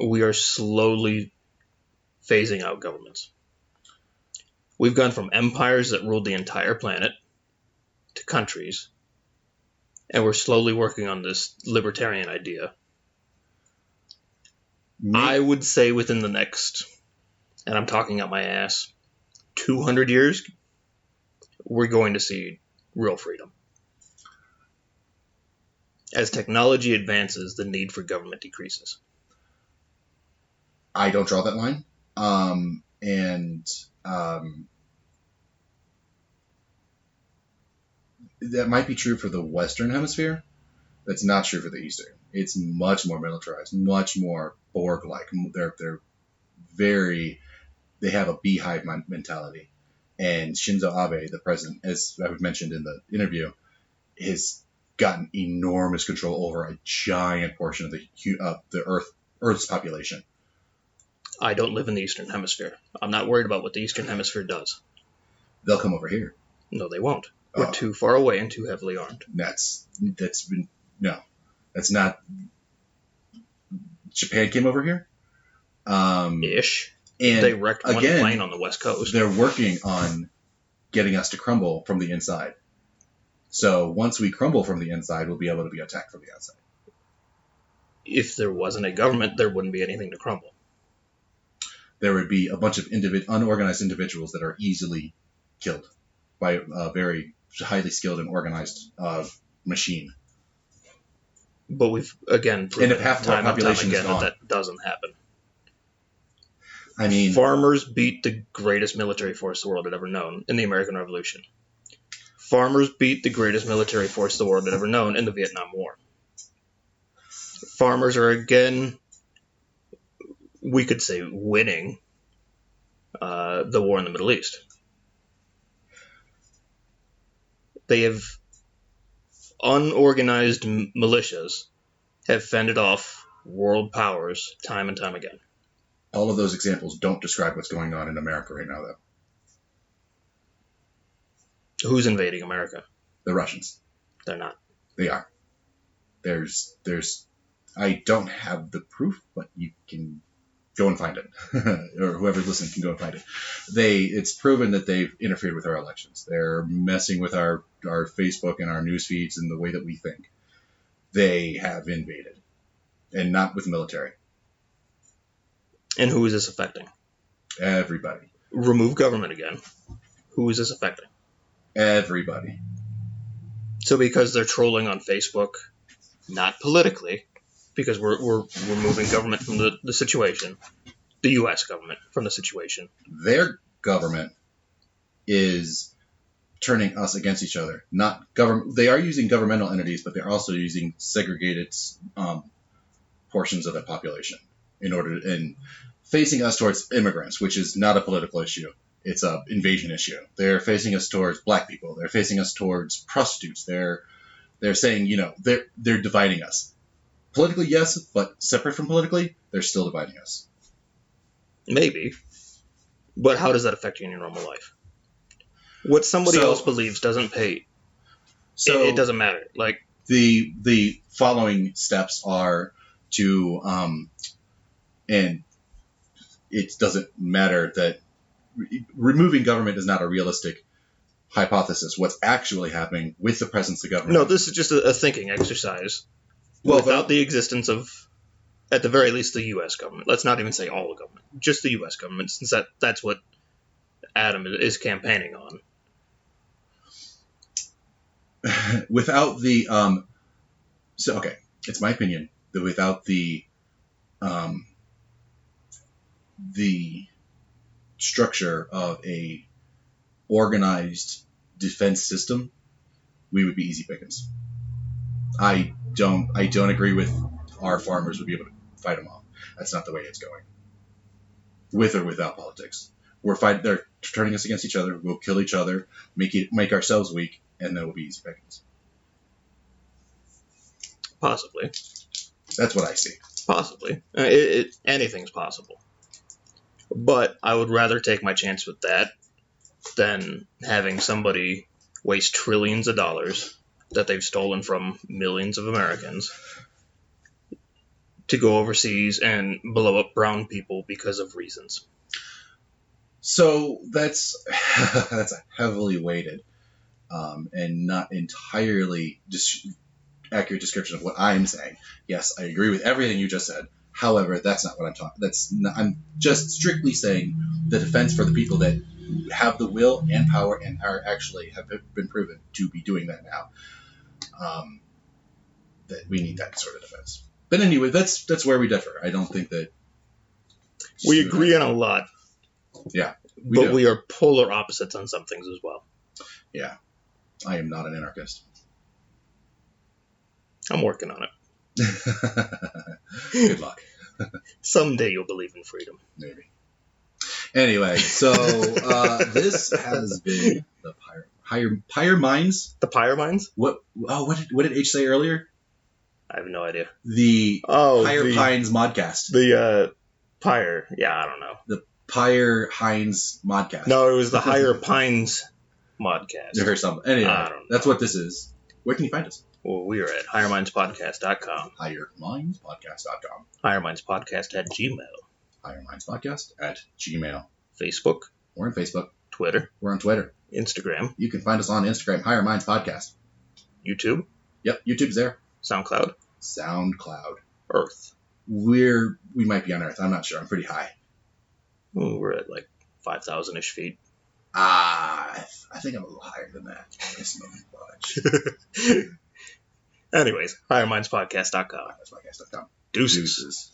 we are slowly phasing out governments. We've gone from empires that ruled the entire planet to countries, and we're slowly working on this libertarian idea. I would say within the next, and I'm talking out my ass, 200 years, we're going to see real freedom. As technology advances, the need for government decreases. I don't draw that line. That might be true for the Western Hemisphere. That's not true for the Eastern. It's much more militarized, much more Borg-like. They have a beehive mentality. And Shinzo Abe, the president, as I mentioned in the interview, has gotten enormous control over a giant portion of the Earth's population. I don't live in the Eastern Hemisphere. I'm not worried about what the Eastern Hemisphere does. They'll come over here. No, they won't. We're too far away and too heavily armed. That's not. Japan came over here. Ish. And they wrecked one again, plane on the West Coast. They're working on getting us to crumble from the inside. So once we crumble from the inside, we'll be able to be attacked from the outside. If there wasn't a government, there wouldn't be anything to crumble. There would be a bunch of unorganized individuals that are easily killed by a very highly skilled and organized machine. But we've, again, proven and if half of our population is gone, that doesn't happen. I mean, farmers beat the greatest military force the world had ever known in the American Revolution. Farmers beat the greatest military force the world had ever known in the Vietnam War. Farmers are, again, we could say, winning the war in the Middle East. They have unorganized militias have fended off world powers time and time again. All of those examples don't describe what's going on in America right now, though. Who's invading America? The Russians. They're not. They are. There's. I don't have the proof, but you can go and find it, or whoever's listening can go and find it. It's proven that they've interfered with our elections. They're messing with our Facebook and our news feeds and the way that we think. They have invaded, and not with the military. And who is this affecting? Everybody. Remove government again. Who is this affecting? Everybody. So because they're trolling on Facebook, not politically, because we're removing government from the situation, the U.S. government from the situation. Their government is turning us against each other. Not government. They are using governmental entities, but they're also using segregated portions of the population and facing us towards immigrants, which is not a political issue. It's an invasion issue. They're facing us towards black people. They're facing us towards prostitutes. They're saying, they're dividing us. Politically, yes, but separate from politically, they're still dividing us. Maybe. But how does that affect you in your normal life? What somebody else believes doesn't pay. So it doesn't matter. Like the following steps are to, and it doesn't matter that removing government is not a realistic hypothesis. What's actually happening with the presence of government? No, this is just a thinking exercise. Without the existence of, at the very least, the U.S. government. Let's not even say all the government. Just the U.S. government, since that's what Adam is campaigning on. Without the it's my opinion that without the structure of a organized defense system, we would be easy pickings. I don't agree with our farmers would be able to fight them off. That's not the way it's going. With or without politics, they're turning us against each other. We'll kill each other, make ourselves weak, and then we'll be easy pickings. Possibly. That's what I see. Possibly. Anything's possible. But I would rather take my chance with that than having somebody waste trillions of dollars that they've stolen from millions of Americans to go overseas and blow up brown people because of reasons. So that's a heavily weighted and not entirely accurate description of what I'm saying. Yes, I agree with everything you just said. However, that's not what I'm talking. I'm just strictly saying the defense for the people that have the will and power and are actually have been proven to be doing that now. That we need that sort of defense. But anyway, that's where we differ. I don't think that we agree on a lot. Yeah, we are polar opposites on some things as well. Yeah, I am not an anarchist. I'm working on it. Good luck. Someday you'll believe in freedom. Maybe. Anyway, so this has been the Higher minds. The Pyre Mines? What did H say earlier? I have no idea. The Higher Pines Modcast. The Pyre. Yeah, I don't know. The Pyre Hines Modcast. No, it was the Higher Pines Modcast. You heard something. Anyway, I don't know. that's what this is. Where can you find us? Well, we are at highermindspodcast.com. HigherMindsPodcast.com. Highermindspodcast at Gmail. HigherMindsPodcast at Gmail. Facebook. We're on Facebook. Twitter. We're on Twitter. Instagram. You can find us on Instagram, Higher Minds Podcast. YouTube. Yep, YouTube's there. SoundCloud. Earth. We might be on Earth. I'm not sure. I'm pretty high. We're at like 5,000-ish feet. I think I'm a little higher than that. I smoke fudge. Anyways, highermindspodcast.com. HigherMindsPodcast.com. Deuces.